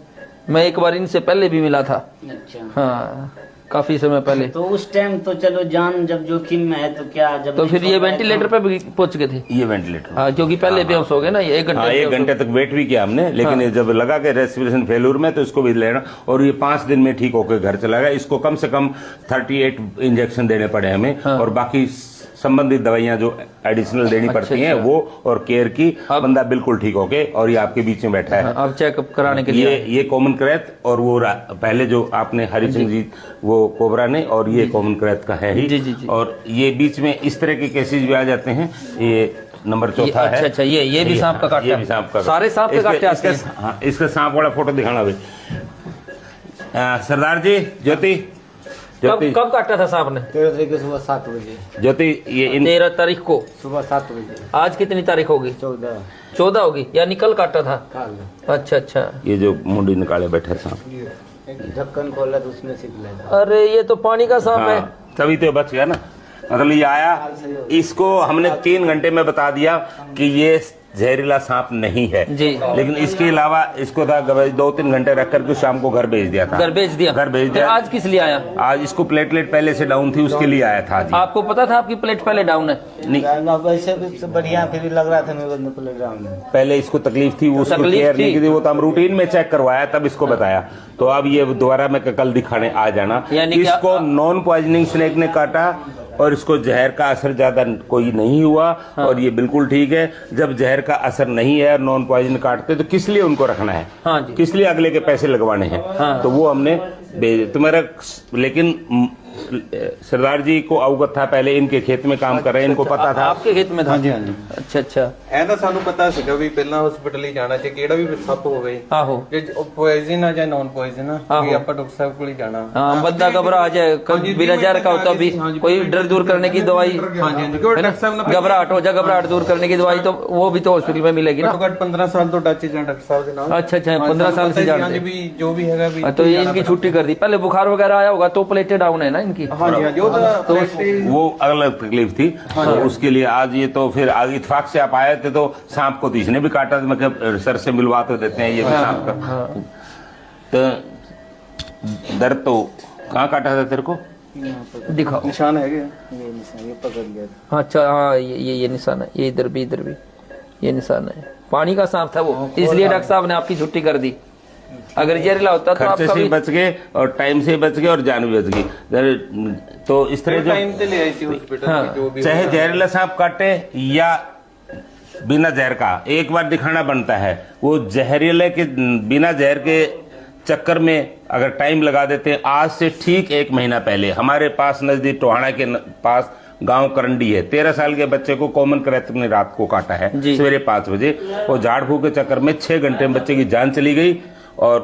A: मैं एक बार इनसे पहले भी मिला था।
C: अच्छा।
A: हाँ, काफी समय पहले।
C: तो उस टाइम तो चलो जान जब जोखिम में है तो क्या, जब
A: तो
C: नहीं
A: फिर ये
C: छोड़ पाए
A: वेंटिलेटर पे भी पहुंच गए थे?
B: ये वेंटिलेटर।
A: हाँ, क्योंकि पहले बेहोश हो गए ना, ये 1 घंटे।
B: हाँ, 1 घंटे तक वेट भी किया हमने, लेकिन ये जब लगा के रेस्पिरेशन फेल्यूर में, तो इसको भी लेना। और ये 5 दिन में ठीक होकर घर चला गया। इसको कम से कम 38 इंजेक्शन देने पड़े हमें। और बाकी संबंधित दवाइयां जो एडिशनल देनी पड़ती हैं वो, और केयर की। बंदा बिल्कुल ठीक हो गए, और ये आपके बीच में बैठा है।
A: अब चेकअप कराने के लिए
B: ये कॉमन क्रेत, और वो पहले जो आपने हरि सिंह जी वो कोबरा ने, और ये कॉमन क्रेत का है ही।
A: जी, जी, जी।
B: और ये बीच में इस तरह के केसेस भी आ जाते हैं। ये नंबर 4 है।
A: अच्छा अच्छा, ये भी सांप का काटा?
B: ये भी सांप का।
A: सारे सांप के काटे आते हैं?
B: हाँ, इसका सांप वाला फोटो दिखाना भाई। सरदार जी, ज्योति
A: कब काटा था सांप ने?
C: 13 तारीख को सुबह 7 बजे।
B: ज्योति, ये
A: 13 तारीख को
C: सुबह 7 बजे।
A: आज कितनी तारीख होगी? 14 होगी, यानी कल काटा था? अच्छा अच्छा।
B: ये जो मुंडी निकाले बैठे सांप,
C: ढक्कन खोला तो उसमें से निकला।
A: अरे ये तो पानी का सांप है।
B: तभी तो बच गया ना। मतलब ये आया, इसको हमने 3 घंटे में बता दिया कि ये जहरीला सांप नहीं है
A: जी।
B: लेकिन इसके अलावा इसको था 2-3 घंटे रख करके शाम को घर भेज दिया था।
A: घर भेज दिया?
B: घर भेज दिया।
A: आज किस लिए आया?
B: आज इसको प्लेटलेट पहले से डाउन थी, उसके लिए आया था जी।
A: आपको पता था आपकी प्लेट पहले डाउन है?
B: नहीं,
C: वैसे भी बढ़िया फिर लग रहा था मेरे को प्लेग्राउंड में।
B: पहले इसको तकलीफ थी, उसको
A: तकलीफ
B: केयर नहीं
A: थी।
B: की थी, वो तो हम रूटीन में चेक करवाया तब इसको बताया। तो अब ये दोबारा मैं कल दिखाने आ जाना।
A: यानी
B: इसको नॉन पॉइजनिंग स्नेक ने काटा, और इसको जहर का असर ज्यादा कोई नहीं हुआ और ये बिल्कुल ठीक है। जब जहर का असर नहीं है और नॉन पॉइजन काटते तो किस लिए उनको रखना है?
A: हाँ जी।
B: किस लिए अगले के पैसे लगवाने हैं?
A: हाँ।
B: तो वो हमने भेजे। तो मेरा लेकिन सरदार जी को अवगत था, पहले इनके खेत में काम कर रहे हैं, इनको पता था।
A: आपके खेत में था?
E: हाँ जी, हाँ जी।
A: अच्छा अच्छा।
E: ਇਹ ਤਾਂ ਸਾਨੂੰ ਪਤਾ ਸੀਗਾ ਵੀ ਪਹਿਲਾਂ ਹਸਪੀਟਲ ਹੀ ਜਾਣਾ ਚਾਹੀਦਾ, ਕਿਹੜਾ ਵੀ ਸੱਪ ਹੋਵੇ,
A: ਆਹੋ
E: ਜੇ ਪੋਇਜ਼ਨ ਆ ਜਾਂ ਨॉन ਪੋਇਜ਼ਨ ਆ,
A: ਆਹੋ।
E: ਵੀ ਆਪਾਂ ਡਾਕਟਰ ਸਾਹਿਬ ਕੋਲ ਹੀ जाना।
A: हाँ, बंदा घबरा जाए, कभी बिना जहर का होता भी कोई डर दूर करने की दवाई,
E: हाँ जी, हाँ जी, क्यों
A: है ना?
E: डॉक्टर साहब ने
A: घबराहट हो जाए, घबराहट दूर करने की दवाई तो वो भी तो हॉस्पिटल में मिलेगी ना।
E: ਘੱਟੋ ਘੱਟ 15 ਸਾਲ ਤੋਂ ਟੱਚ ਜਾਂ ਡਾਕਟਰ ਸਾਹਿਬ ਦੇ ਨਾਲ।
A: अच्छा अच्छा,
E: हाँ,
A: 15 साल से
E: हाँ
A: जानते
E: जी, भी जो भी हैगा भी।
A: तो ये इनकी छुट्टी कर दी। पहले बुखार वगैरह आया होगा तो प्लेटें डाउन है ना इनकी।
E: हाँ जी, हाँ जी, वो तो
B: वो अलग तकलीफ थी। तो उसके लिए आज ये तो फिर आगे इत्तेफाक से आप आए थे तो सांप को तो इसने भी काटा था। मैं कहा सर से मिलवा तो देते हैं ये भी सांप का। तो दर्द तो कहाँ काटा था तेरे को?
A: दिखाओ
E: निशान है ये निशान ये पकड़ गया था।
A: अच्छा हाँ, ये निशान है, ये इधर भी ये निशान है। पानी का सांप था वो, इसलिए डॉक्टर साहब ने आपकी छुट्टी कर दी। अगर जहरीला होता तो आप
B: खर्चे से
A: कभी
B: बच गए और टाइम से बच गए और जान भी बच गई। तो इस तरह जो
E: टाइम पे ले आई थी हॉस्पिटल
A: हाँ।
E: में, जो भी
B: चाहे जहरीला सांप काटे या बिना जहर का, एक बार दिखाना बनता है। वो जहरीले के बिना जहर के चक्कर में अगर टाइम लगा देते हैं, आज से ठीक 1 महीना पहले हमारे पास नजदीक टोहाना के पास गांव करंडी है, 13 साल के बच्चे को कॉमन कृत्य ने रात को काटा है
A: जी।
B: सवेरे 5 बजे। और झाड़ फूक के चक्कर में 6 घंटे में बच्चे की जान चली गई और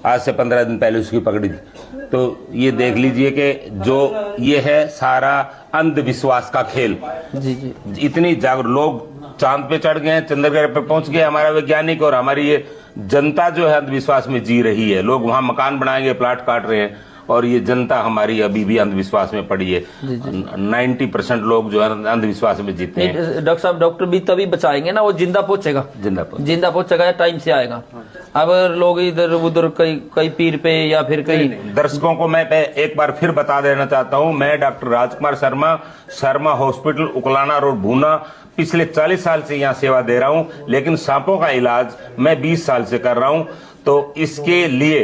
B: आज से 15 दिन पहले उसकी पकड़ी थी। तो ये देख लीजिए कि जो ये है सारा अंधविश्वास का खेल।
A: जी जी
B: इतनी जागरूक लोग चांद पे चढ़ गए हैं, चंद्रग्रह पे पहुंच गए हमारा वैज्ञानिक, और हमारी ये जनता जो है अंधविश्वास में जी रही है। लोग वहां मकान बनाएंगे, प्लाट काट रहे हैं, और ये जनता हमारी अभी भी अंधविश्वास में पड़ी है। 90% लोग जो है अंधविश्वास में जीते हैं।
A: डॉक्टर साहब, डॉक्टर भी तभी बचाएंगे ना, वो जिंदा पहुंचेगा, जिंदा पहुंचेगा या टाइम से आएगा। अब लोग इधर उधर कई पीर पे या फिर कहीं।
B: दर्शकों को मैं एक बार फिर बता देना चाहता हूं, मैं doctor Rajkumar Sharma hospital Uklana road भूना पिछले 40 साल से यहाँ सेवा दे रहा हूं, लेकिन सांपों का इलाज मैं 20 साल से कर रहा हूं। तो इसके लिए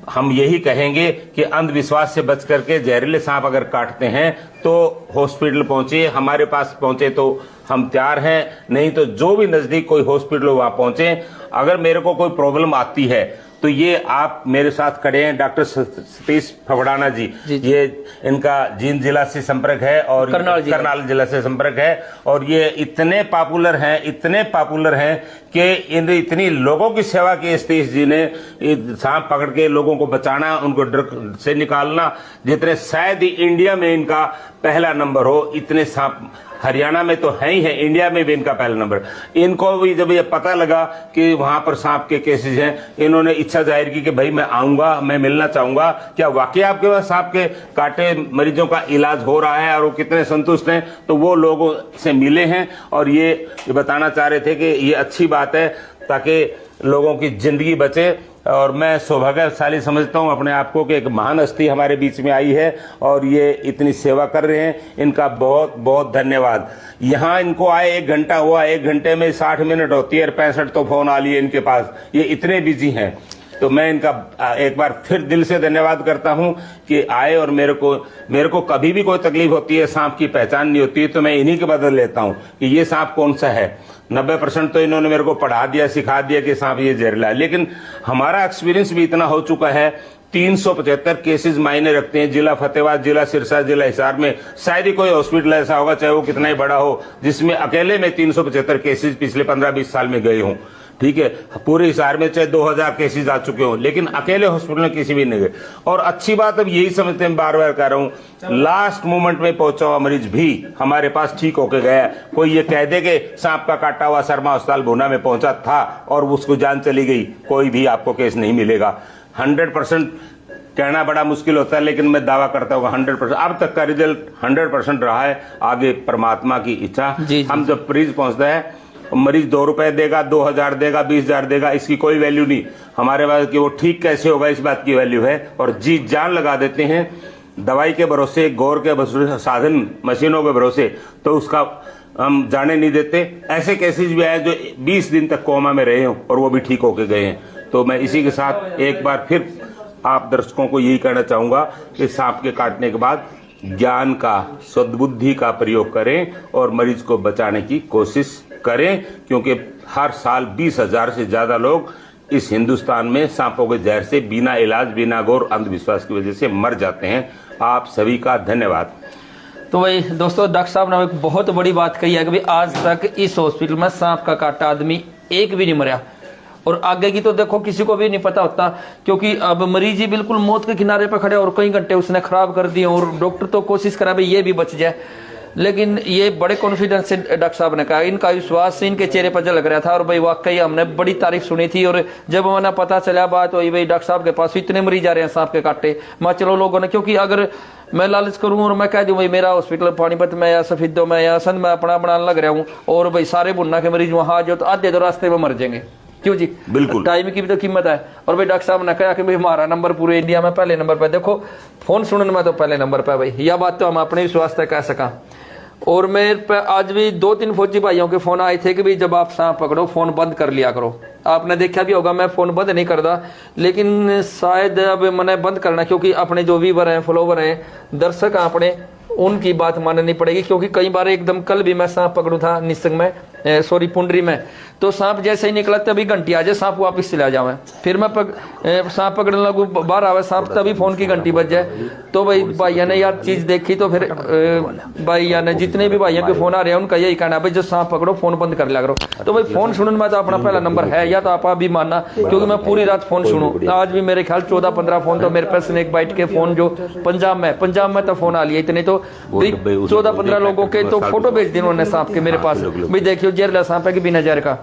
B: हम यही कहेंगे कि अंधविश्वास से बच करके जहरीले सांप अगर काटते हैं तो हॉस्पिटल पहुंचे, हमारे पास पहुंचे तो हम तैयार हैं, नहीं तो जो भी नजदीक कोई हॉस्पिटल हो वहां पहुंचे। अगर मेरे को कोई प्रॉब्लम आती है तो ये आप मेरे साथ खड़े हैं, डॉक्टर सतीश फफड़ाना जी, ये इनका जींद जिला से संपर्क है और करनाल जिला से संपर्क है, और ये इतने पॉपुलर हैं कि इन इतनी लोगों की सेवा की सतीश जी ने, सांप पकड़ के लोगों को बचाना, उनको डर से निकालना, जितने शायद ही इंडिया में इनका पहला नंबर हो। इतने सांप हरियाणा में तो है ही है, इंडिया में भी इनका पहला नंबर। इनको भी जब ये पता लगा कि वहां पर सांप के केसेस हैं, इन्होंने इच्छा जाहिर की कि भाई मैं आऊंगा, मैं मिलना चाहूंगा, क्या वाकई आपके पास सांप के काटे मरीजों का इलाज हो रहा है और वो कितने संतुष्ट हैं। तो वो लोगों से मिले हैं और ये बताना चाह रहे थे कि ये अच्छी बात है ताकि लोगों की जिंदगी बचे। और मैं सौभाग्यशाली समझता हूं अपने आप को कि एक महान हस्ती हमारे बीच में आई है और ये इतनी सेवा कर रहे हैं, इनका बहुत बहुत धन्यवाद। यहाँ इनको आए 1 घंटा हुआ, 1 घंटे में 60 मिनट होती है और 65 तो फोन आ लिए इनके पास, ये इतने बिजी हैं। तो मैं इनका एक बार फिर दिल से धन्यवाद करता हूं कि आए, और मेरे को कभी भी कोई तकलीफ होती है, सांप की पहचान नहीं होती है, तो मैं इन्हीं के बदल लेता हूं कि ये सांप कौन सा है। 90% तो इन्होंने मेरे को पढ़ा दिया, सिखा दिया कि सांप ये जहरीला है, लेकिन हमारा एक्सपीरियंस भी इतना हो चुका है। 375 केसेस मायने रखते हैं। जिला फतेहाबाद, जिला सिरसा, जिला हिसार में शायद ही कोई हॉस्पिटल ऐसा होगा, चाहे वो कितना ही बड़ा हो, जिसमें अकेले में 375 केसेस पिछले 15-20 साल में गए हों। ठीक है, पूरे हिसार में चाहे 2000 केसेस आ चुके हों, लेकिन अकेले हॉस्पिटल में किसी भी नहीं गए। और अच्छी बात अब यही समझते हैं, बार बार कह रहा हूं, लास्ट मोमेंट में पहुंचा हुआ मरीज भी हमारे पास ठीक होके गया। कोई ये कह दे कि सांप का काटा हुआ शर्मा अस्पताल भूना में पहुंचा था और उसको जान चली गई, कोई भी आपको केस नहीं मिलेगा। 100% कहना बड़ा मुश्किल होता है, लेकिन मैं दावा करता हूँ 100%। अब तक का रिजल्ट 100% रहा है। आगे परमात्मा की इच्छा। हम जब मरीज पहुंचता है, मरीज 2 रुपए देगा, 2000 देगा, 20,000 देगा, इसकी कोई वैल्यू नहीं हमारे पास कि वो ठीक कैसे होगा, इस बात की वैल्यू है। और जी जान लगा देते हैं दवाई के भरोसे, गौर के भरोसे, साधन मशीनों के भरोसे, तो उसका हम जाने नहीं देते। ऐसे केसेस भी आए जो 20 दिन तक कोमा में रहे हों और वो भी ठीक होके गए हैं। तो मैं इसी के साथ एक बार फिर आप दर्शकों को यही कहना चाहूंगा कि सांप के काटने के बाद ज्ञान का, सद्बुद्धि का प्रयोग करें और मरीज को बचाने की कोशिश करें, क्योंकि हर साल 20,000 से ज्यादा लोग इस हिंदुस्तान में सांपों के जहर से बिना इलाज, बिना गौर अंधविश्वास की वजह से मर जाते हैं। आप सभी का धन्यवाद।
A: तो वही दोस्तों, डॉक्टर साहब ने एक बहुत बड़ी बात कही है कि भाई आज तक इस हॉस्पिटल में सांप का काटा आदमी एक भी नहीं मरा, और आगे की तो देखो किसी को भी नहीं पता होता, क्योंकि अब मरीज ही बिल्कुल मौत के किनारे पर खड़े और कई घंटे उसने खराब कर दिए, और डॉक्टर तो कोशिश करा भाई ये भी बच जाए, लेकिन ये बड़े कॉन्फिडेंस से डॉक्टर साहब ने कहा, इनका विश्वास से इनके चेहरे पर झलक रहा था, और भाई वाकई हमने बड़ी तारीफ सुनी थी। और जब हमें पता चला बात वही भाई डॉक्टर साहब के पास इतने मरीज आ रहे हैं सांप के काटे, मैं चलो लोगों ने, क्योंकि अगर मैं लालच करूं और मैं कह दूं भाई मेरा हॉस्पिटल पानीपत में या सफीदों में या संध में अपना बनाने लग रहा हूं, और भाई सारे बुन्ना के मरीज वहां आ जाओ, तो आधे तो रास्ते में मर जाएंगे। क्यों जी,
B: बिल्कुल, टाइम
A: की भी तो कीमत है। और भाई डॉक्टर साहब ने कहा कि भाई हमारा नंबर पूरे इंडिया में पहले नंबर पे, देखो फोन सुनने में तो पहले नंबर पे भाई, यह बात तो हम अपने विश्वास से कह सका। और मेरे पे आज भी 2-3 फौजी भाइयों के फोन आए थे कि भाई जब आप सांप पकड़ो फोन बंद कर लिया करो। आपने देखा भी होगा मैं फोन बंद नहीं करता, लेकिन शायद अब मैंने बंद करना, क्योंकि अपने जो व्यूवर हैं, फॉलोवर हैं, दर्शक अपने, उनकी बात माननी पड़ेगी। क्योंकि कई बार एकदम, कल भी मैं सांप पकड़ू था निसंग में, सॉरी पुंडरी में, तो सांप जैसे ही निकला तभी घंटी आ जाए सांप वापिस चला जावे, फिर मैं सांप पकड़ने लगू, बाहर आवे सांप, तभी फोन की घंटी बज जाए। तो भाई भाइया ने यार चीज देखी, तो फिर भाइया ने, जितने भी भाइयों के फोन आ रहे हैं उनका यही कहना है भाई जो सांप पकड़ो फोन बंद कर लिया करो। तो भाई फोन सुनने में तो अपना पहला नंबर है, या तो आप भी मानना, क्योंकि मैं पूरी रात फोन सुनूं, आज भी मेरे ख्याल 14-15 फोन तो मेरे पास स्नेक बाइट के फोन, जो पंजाब में तो फोन आ लिया इतने, तो 14-15 लोगों के तो फोटो भेज दिए उन्होंने सांप के मेरे पास, भाई देखियो जहरीला सांप है कि बिना जहर का।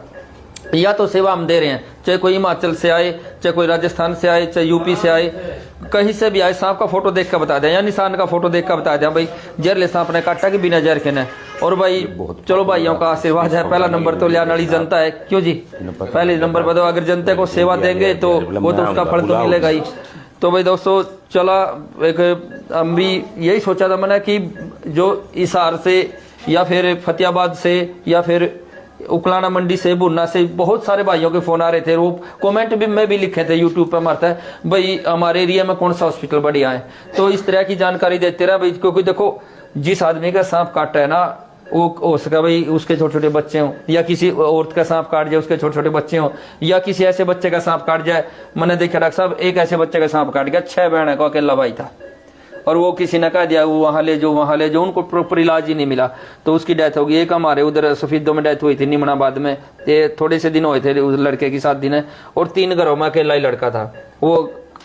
A: या तो सेवा हम दे रहे हैं, चाहे कोई हिमाचल से आए, चाहे कोई राजस्थान से आए, चाहे यूपी से आए, कहीं से भी आए, सांप का फोटो देख कर बता दें, या निशान का फोटो देख कर बता दें भाई जहरीले सांप ने काटा कि बिना जहर के ने। और भाई चलो भाइयों का आशीर्वाद है, पहला नंबर तो लियाने वाली जनता है। क्यों जी, पहले नंबर पर, अगर जनता को सेवा देंगे तो वो तो उसका फल तो मिलेगा ही। तो भाई दोस्तों चला, एक हम भी यही सोचा था मैंने कि जो हिसार से या फिर फतेहाबाद से या फिर उकलाना मंडी से, बुन्ना से बहुत सारे भाइयों के फोन आ रहे थे, वो कमेंट भी मैं भी लिखे थे यूट्यूब पर मारता है भाई हमारे एरिया में कौन सा हॉस्पिटल बढ़िया है। तो इस तरह की जानकारी देते रहे भाई, क्योंकि देखो जिस आदमी का सांप काटा है ना, वो हो सका भाई उसके छोटे छोटे बच्चे हों, या किसी औरत का सांप काट जाए उसके छोटे छोटे बच्चे हों, या किसी ऐसे बच्चे का सांप काट जाए। मैंने देखा डॉक्टर साहब एक ऐसे बच्चे का सांप काट गया, 6 बहन का अकेला भाई था, और वो किसी ने कह दिया वो वहां ले जाओ, उनको प्रॉपर इलाज ही नहीं मिला, तो उसकी डेथ होगी। एक हमारे उधर सफीदों में डेथ हुई थी निमनाबाद में, ये थोड़े से दिन हुए थे उस लड़के की 7 दिन है, और 3 घरों में अकेला ही लड़का था। वो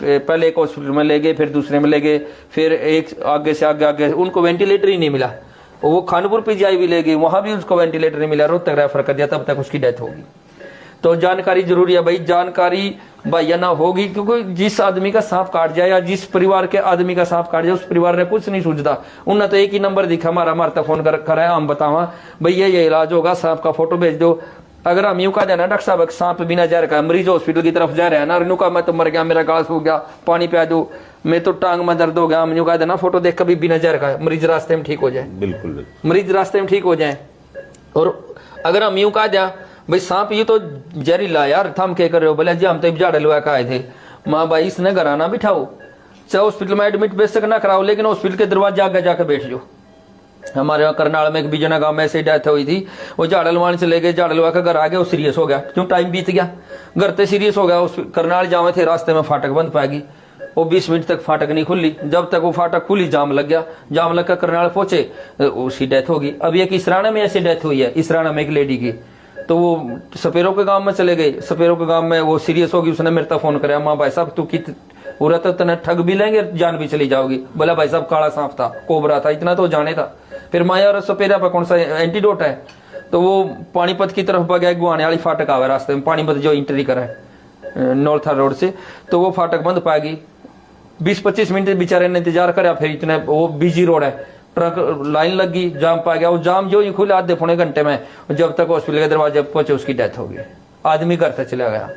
A: पहले एक हॉस्पिटल में ले गए, फिर दूसरे में ले गए, फिर एक आगे से आगे उनको वेंटिलेटर ही नहीं मिला। वो खानपुर पीजीआई भी ले गई, वहां भी उसको वेंटिलेटर नहीं मिला, रोहतक रेफर कर दिया, तब तक उसकी डेथ होगी। तो जानकारी जरूरी है भाई, जानकारी भैया ना होगी, क्योंकि जिस आदमी का सांप काट जाए या जिस परिवार के आदमी का सांप काट जाए उस परिवार ने कुछ नहीं सूझता, उन्हें तो एक ही नंबर दिखा, हमारा फोन कर हम बतावा भैया ये इलाज होगा, सांप का फोटो भेज दो। अगर हम यूं कह देना डॉक्टर साहब सांप बिना जहर का, मरीज हॉस्पिटल की तरफ जा रहे हैं ना, यूं का मैं तो मर गया, मेरा गाल सूख गया, पानी पिया दो, मैं तो टांग में दर्द हो गया, हम यूं कह देना फोटो देख कभी बिना जहर का, मरीज रास्ते में ठीक हो जाए।
B: बिल्कुल,
A: मरीज रास्ते में ठीक हो जाए। और अगर हम यूं कह दिया भाई सांप ये तो जहरीला यार, थम के कर रहे हो, बोले जी हम तो झाड़े लुआ के आए थे, माँ भाई इसने घर आना बिठाओ, चाहे हॉस्पिटल में एडमिट बेशक ना कराओ, लेकिन हॉस्पिटल के दरवाजे आगे जाके बैठ जाओ। हमारे वहाँ करनाल में एक बिजना गांव में ऐसे डेथ हुई थी, वो झाड़ लुवाने चले गए, झाड़ लुआ के घर आ गए, वो सीरियस हो गया, क्यों टाइम बीत गया, घर से सीरियस हो गया। करनाल जावे थे, रास्ते में फाटक बंद पाएगी, वो 20 मिनट तक फाटक नहीं खुली, जब तक वो फाटक खुली जाम लग गया, जाम लग कर करनाल पहुंचे, उसकी डेथ होगी। अब एक इसराना में ऐसी डेथ हुई है, इसराना में एक लेडी की, तो वो सपेरों के गांव में चले गए, सपेरों के गांव में वो सीरियस होगी, उसने मेरे तक फोन कराया, माँ भाई साहब तू कित पूरा तो तने ठग भी लेंगे, जान भी चली जाओगी। बोला भाई साहब काला सांप था, कोबरा था, इतना तो जाने था। फिर माया और सपेरा पर कौन सा एंटीडोट है, तो वो पानीपत की तरफ गया, गुआने वाली फाटक आवे रास्ते में, पानीपत जो एंट्री करे नॉर्थ रोड से, तो वो फाटक बंद पाएगी। 20-25 मिनट बेचारे ने इंतजार कराया, फिर इतने वो बिजी रोड है, ट्रक लाइन लगी, जाम पा गया, वो जाम जो ही खुले आधे पौने घंटे में, जब तक हॉस्पिटल के दरवाजे पहुंचे उसकी डेथ हो गई, आदमी घर तक चला गया।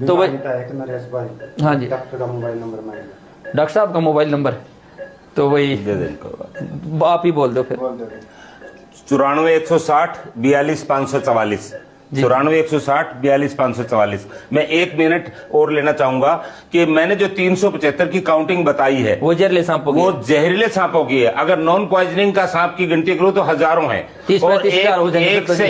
A: तो भाई हाँ जी, डॉक्टर साहब का मोबाइल नंबर, तो वही आप ही बोल दो फिर।
B: 94 160 42 544 94 160 42 544। मैं 1 मिनट और लेना चाहूंगा कि मैंने जो 375 की काउंटिंग बताई है
A: वो जहरीले सांपों की
B: वो जहरीले सांपों की है। अगर नॉन पॉइजनिंग का सांप की गिनती करूं तो हजारों हैं।
A: 30-35 हजार हो जाएंगे।
B: एक से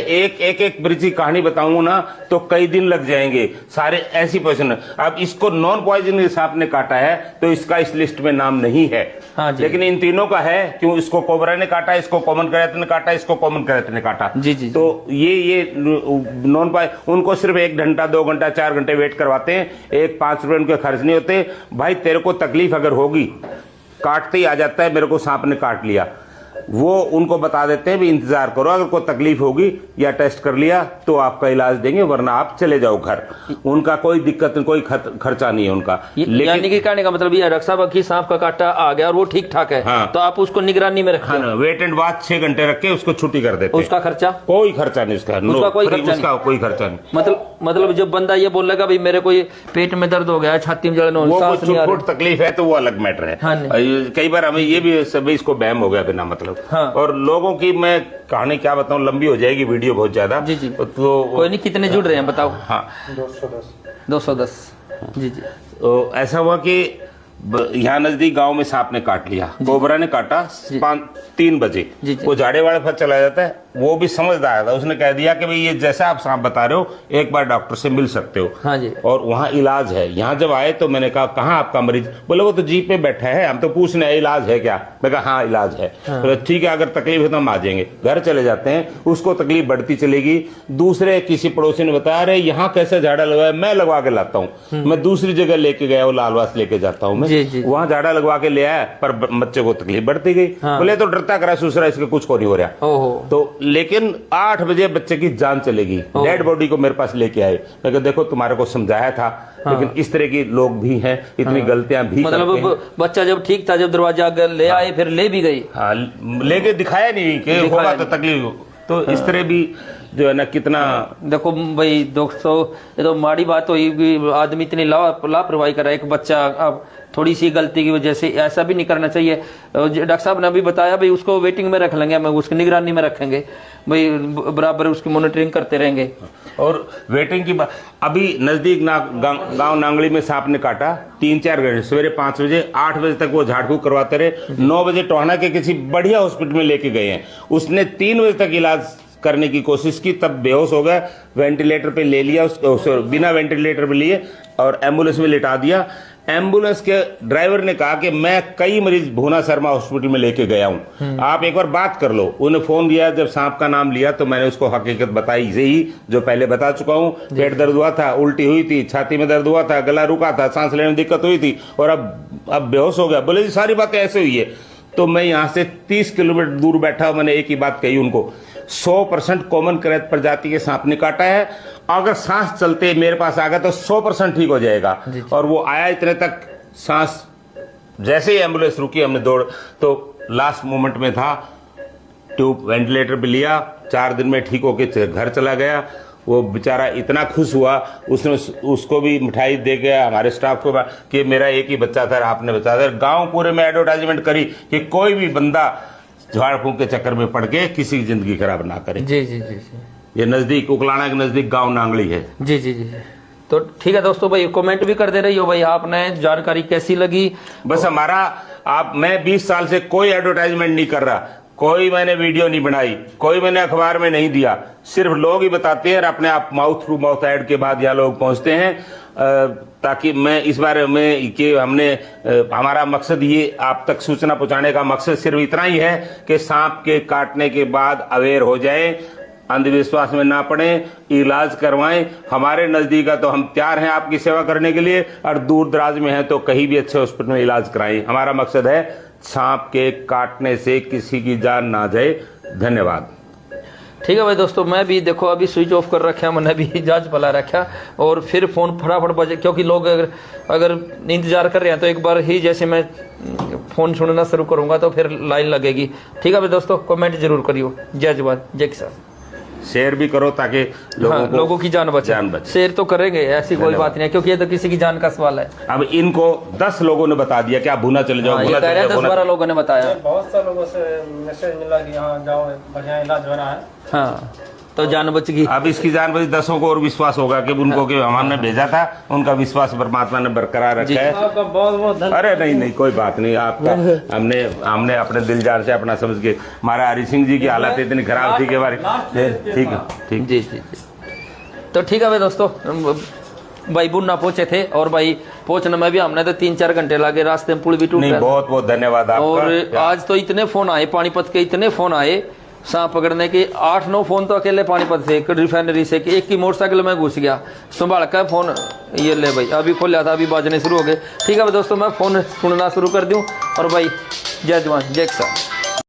B: एक ब्रिज की कहानी बताऊंगा ना तो कई दिन लग जाएंगे सारे ऐसी पोजिशन। अब इसको नॉन पॉइजनिंग सांप ने काटा है तो इसका इस लिस्ट में नाम नहीं है।
A: हाँ जी।
B: लेकिन इन तीनों का है, क्यों? इसको कोबरा ने काटा, इसको कॉमन करैत ने काटा, इसको कॉमन करैत ने काटा।
A: जी जी।
B: तो ये नॉन पॉइज उनको सिर्फ 1 घंटा 2 घंटा 4 घंटे वेट करवाते हैं, एक 5 रुपए उनके खर्च नहीं होते। भाई तेरे को तकलीफ अगर होगी, काटते ही आ जाता है मेरे को सांप ने काट लिया, वो उनको बता देते हैं भी इंतजार करो, अगर कोई तकलीफ होगी या टेस्ट कर लिया तो आपका इलाज देंगे, वरना आप चले जाओ घर। उनका कोई दिक्कत नहीं, कोई खर्चा नहीं है उनका।
A: यानी कि कहने का मतलब ये डॉक्टर साहब की सांप का काटा आ गया और वो ठीक ठाक है।
B: हाँ।
A: तो आप उसको निगरानी में रखें।
B: हाँ, वेट एंड वॉच 6 घंटे रख के उसको छुट्टी कर देते हैं।
A: उसका खर्चा?
B: कोई खर्चा नहीं उसका, कोई खर्चा नहीं।
A: मतलब जब बंदा ये बोलेगा भाई मेरे को ये पेट में दर्द हो गया, छाती में जलन हो, सांस नहीं आ रही,
B: तकलीफ है तो वो अलग मैटर है।
A: हाँ।
B: कई बार हमें ये भी सब इसको बैम हो गया बिना मतलब।
A: हाँ।
B: और लोगों की मैं कहानी क्या बताऊं, लंबी हो जाएगी वीडियो बहुत ज्यादा।
A: जी जी।
B: तो
A: कोई नहीं, कितने जुड़ रहे हैं बताओ?
B: हाँ
A: 210। जी जी।
B: तो ऐसा हुआ कि यहाँ नजदीक गांव में सांप ने काट लिया, कोबरा ने काटा 3 बजे। वो झाड़े वाले पर चला जाता है, वो भी समझदार था, उसने कह दिया कि भाई ये जैसा आप सांप बता रहे हो एक बार डॉक्टर से मिल सकते हो।
A: हाँ जी।
B: और वहाँ इलाज है। यहाँ जब आए तो मैंने कहा कहाँ आपका मरीज? बोले वो तो जीप में बैठा है, हम तो पूछने इलाज है क्या? मैं कहा हाँ इलाज है। बोले ठीक है, अगर तकलीफ है तो हम आ जाएंगे। घर चले जाते हैं, उसको तकलीफ बढ़ती चलेगी। दूसरे किसी पड़ोसी ने बताया अरे यहाँ कैसे झाड़ा लगवाया, मैं लगवा के लाता हूँ। मैं दूसरी जगह लेके गया, वो लालवास लेके जाता हूँ मैं, वहाँ झाड़ा लगवा के ले आया, पर बच्चे को तकलीफ बढ़ती गई। बोले तो डरता करा दूसरा, इसके कुछ को नहीं हो रहा। तो लेकिन 8 बजे बच्चे की जान चलेगी, डेड बॉडी को मेरे पास लेके आए। मैं कहा देखो तुम्हारे को समझाया था, लेकिन इस तरह की लोग भी हैं, इतनी गलतियां भी
A: मतलब बच्चा जब ठीक था, जब दरवाजा ले आए फिर ले भी गई।
B: हाँ, लेके दिखाया नहीं कि होगा तो तकलीफ। तो इस तरह भी जो है ना कितना। देखो
A: भाई दोस्तों, ये तो माड़ी बात हुई, आदमी इतनी लापरवाही कर रहा है। एक बच्चा अब थोड़ी सी गलती की वजह से ऐसा भी नहीं करना चाहिए। डॉक्टर साहब ने भी बताया भाई उसको वेटिंग में रख लेंगे, मैं उसकी निगरानी में रखेंगे भाई, बराबर उसकी मॉनिटरिंग करते रहेंगे।
B: और वेटिंग की बात, अभी नजदीक गांव नांगली में सांप ने काटा 3-4 घंटे, सवेरे 5 बजे 8 बजे तक वो झाड़ फूक करवाते रहे। 9 बजे टोहाना के किसी बढ़िया हॉस्पिटल में लेके गए हैं, उसने 3 बजे तक इलाज करने की कोशिश की, तब बेहोश हो गया। वेंटिलेटर पे ले लिया, बिना वेंटिलेटर पे लिए और एम्बुलेंस में लिटा दिया। एम्बुलेंस के ड्राइवर ने कहा कि मैं कई मरीज भूना शर्मा हॉस्पिटल में लेके गया हूं, आप एक बार बात कर लो। उन्हें फोन दिया, जब सांप का नाम लिया तो मैंने उसको हकीकत बताई, यही जो पहले बता चुका हूं। पेट दर्द हुआ था, उल्टी हुई थी, छाती में दर्द हुआ था, गला रुका था, सांस लेने में दिक्कत हुई थी और अब बेहोश हो गया। बोले जी सारी बातें ऐसे हुई है। तो मैं यहाँ से 30 किलोमीटर दूर बैठा, मैंने एक ही बात कही उनको, 100% कॉमन करैत प्रजाति के सांप ने काटा है। अगर सांस चलते मेरे पास आ गया तो 100% ठीक हो जाएगा। और वो आया इतने तक, सांस जैसे ही एम्बुलेंस रुकी हमने दौड़, तो लास्ट मोमेंट में था, ट्यूब वेंटिलेटर पे लिया, 4 दिन में ठीक होके घर चला गया। वो बेचारा इतना खुश हुआ, उसने उसको भी मिठाई दे गया, हमारे स्टाफ को, कि मेरा एक ही बच्चा था, आपने बचा दिया। गांव पूरे में एडवर्टाइजमेंट करी कि कोई भी बंदा झाड़ फूंक के चक्कर में पड़ के किसी की जिंदगी खराब ना करे।
A: जी जी जी जी।
B: ये नजदीक उकलाना के नजदीक गांव नांगली है।
A: जी जी जी। तो ठीक है दोस्तों, भाई कमेंट भी कर दे रही हो भाई, आपने जानकारी कैसी लगी?
B: बस मैं 20 साल से कोई एडवर्टाइजमेंट नहीं कर रहा, कोई मैंने वीडियो नहीं बनाई, कोई मैंने अखबार में नहीं दिया, सिर्फ लोग ही बताते हैं और अपने आप माउथ टू माउथ ऐड के बाद यहाँ लोग पहुंचते हैं। ताकि मैं इस बारे में कि हमारा मकसद ये आप तक सूचना पहुंचाने का मकसद सिर्फ इतना ही है कि सांप के काटने के बाद अवेयर हो जाएं, अंधविश्वास में ना पड़े, इलाज करवाएं। हमारे नजदीक है तो हम तैयार हैं आपकी सेवा करने के लिए, और दूर दराज में है तो कहीं भी अच्छे हॉस्पिटल में इलाज कराएं। हमारा मकसद है सांप के काटने से किसी की जान ना जाए। धन्यवाद।
A: ठीक है भाई दोस्तों, मैं भी देखो अभी स्विच ऑफ कर रखा, मैंने भी जांच पला रखा और फिर फोन फटाफट बजे, क्योंकि लोग अगर इंतजार कर रहे हैं तो एक बार ही जैसे मैं फोन सुनना शुरू करूंगा तो फिर लाइन लगेगी। ठीक है भाई दोस्तों, कमेंट जरूर करियो। जय जवान जय किसान।
B: शेयर भी करो ताकि
A: लोगों की जान बचे। शेयर तो करेंगे, ऐसी कोई बात नहीं है, क्योंकि ये तो किसी की जान का सवाल है।
B: अब इनको 10 लोगों ने बता दिया कि आप भूना चले जाओ।
A: 10-12 लोगों ने बताया।
F: बहुत सारे लोगों से मैसेज मिला कि यहाँ जाओ, बढ़िया इलाज हो रहा है।
A: हाँ तो जान बच गई।
B: अब इसकी जान बची, 10 को और विश्वास होगा कि उनको कि हमने भेजा था, उनका विश्वास परमात्मा ने बरकरार रखा है।
D: आपका बहुत बहुत धन्यवाद।
B: अरे नहीं नहीं कोई बात नहीं, आपका हमने अपने दिल जान से अपना समझ के, हमारा हरि सिंह जी की हालत इतनी खराब थी कि हमारी, ठीक है ठीक।
A: जी जी जी। तो ठीक है भाई दोस्तों, भाई बुन्ना पहुंचे थे और भाई पहुंचने में भी हमने तो 3-4 घंटे लगे, रास्ते में पुल भी टूट
B: नहीं
A: गया।
B: बहुत बहुत धन्यवाद आपका।
A: और आज तो इतने फोन आए पानीपत के, इतने फोन आए सांप पकड़ने के, 8-9 फोन तो अकेले पानीपत से, एक रिफाइनरी से, कि एक की मोटरसाइकिल में घुस गया, संभाल का फोन ये ले भाई, अभी खोला था, अभी बाजने शुरू हो गए। ठीक है भाई दोस्तों, मैं फोन सुनना शुरू कर दूं। और भाई जय जवान जय किसान।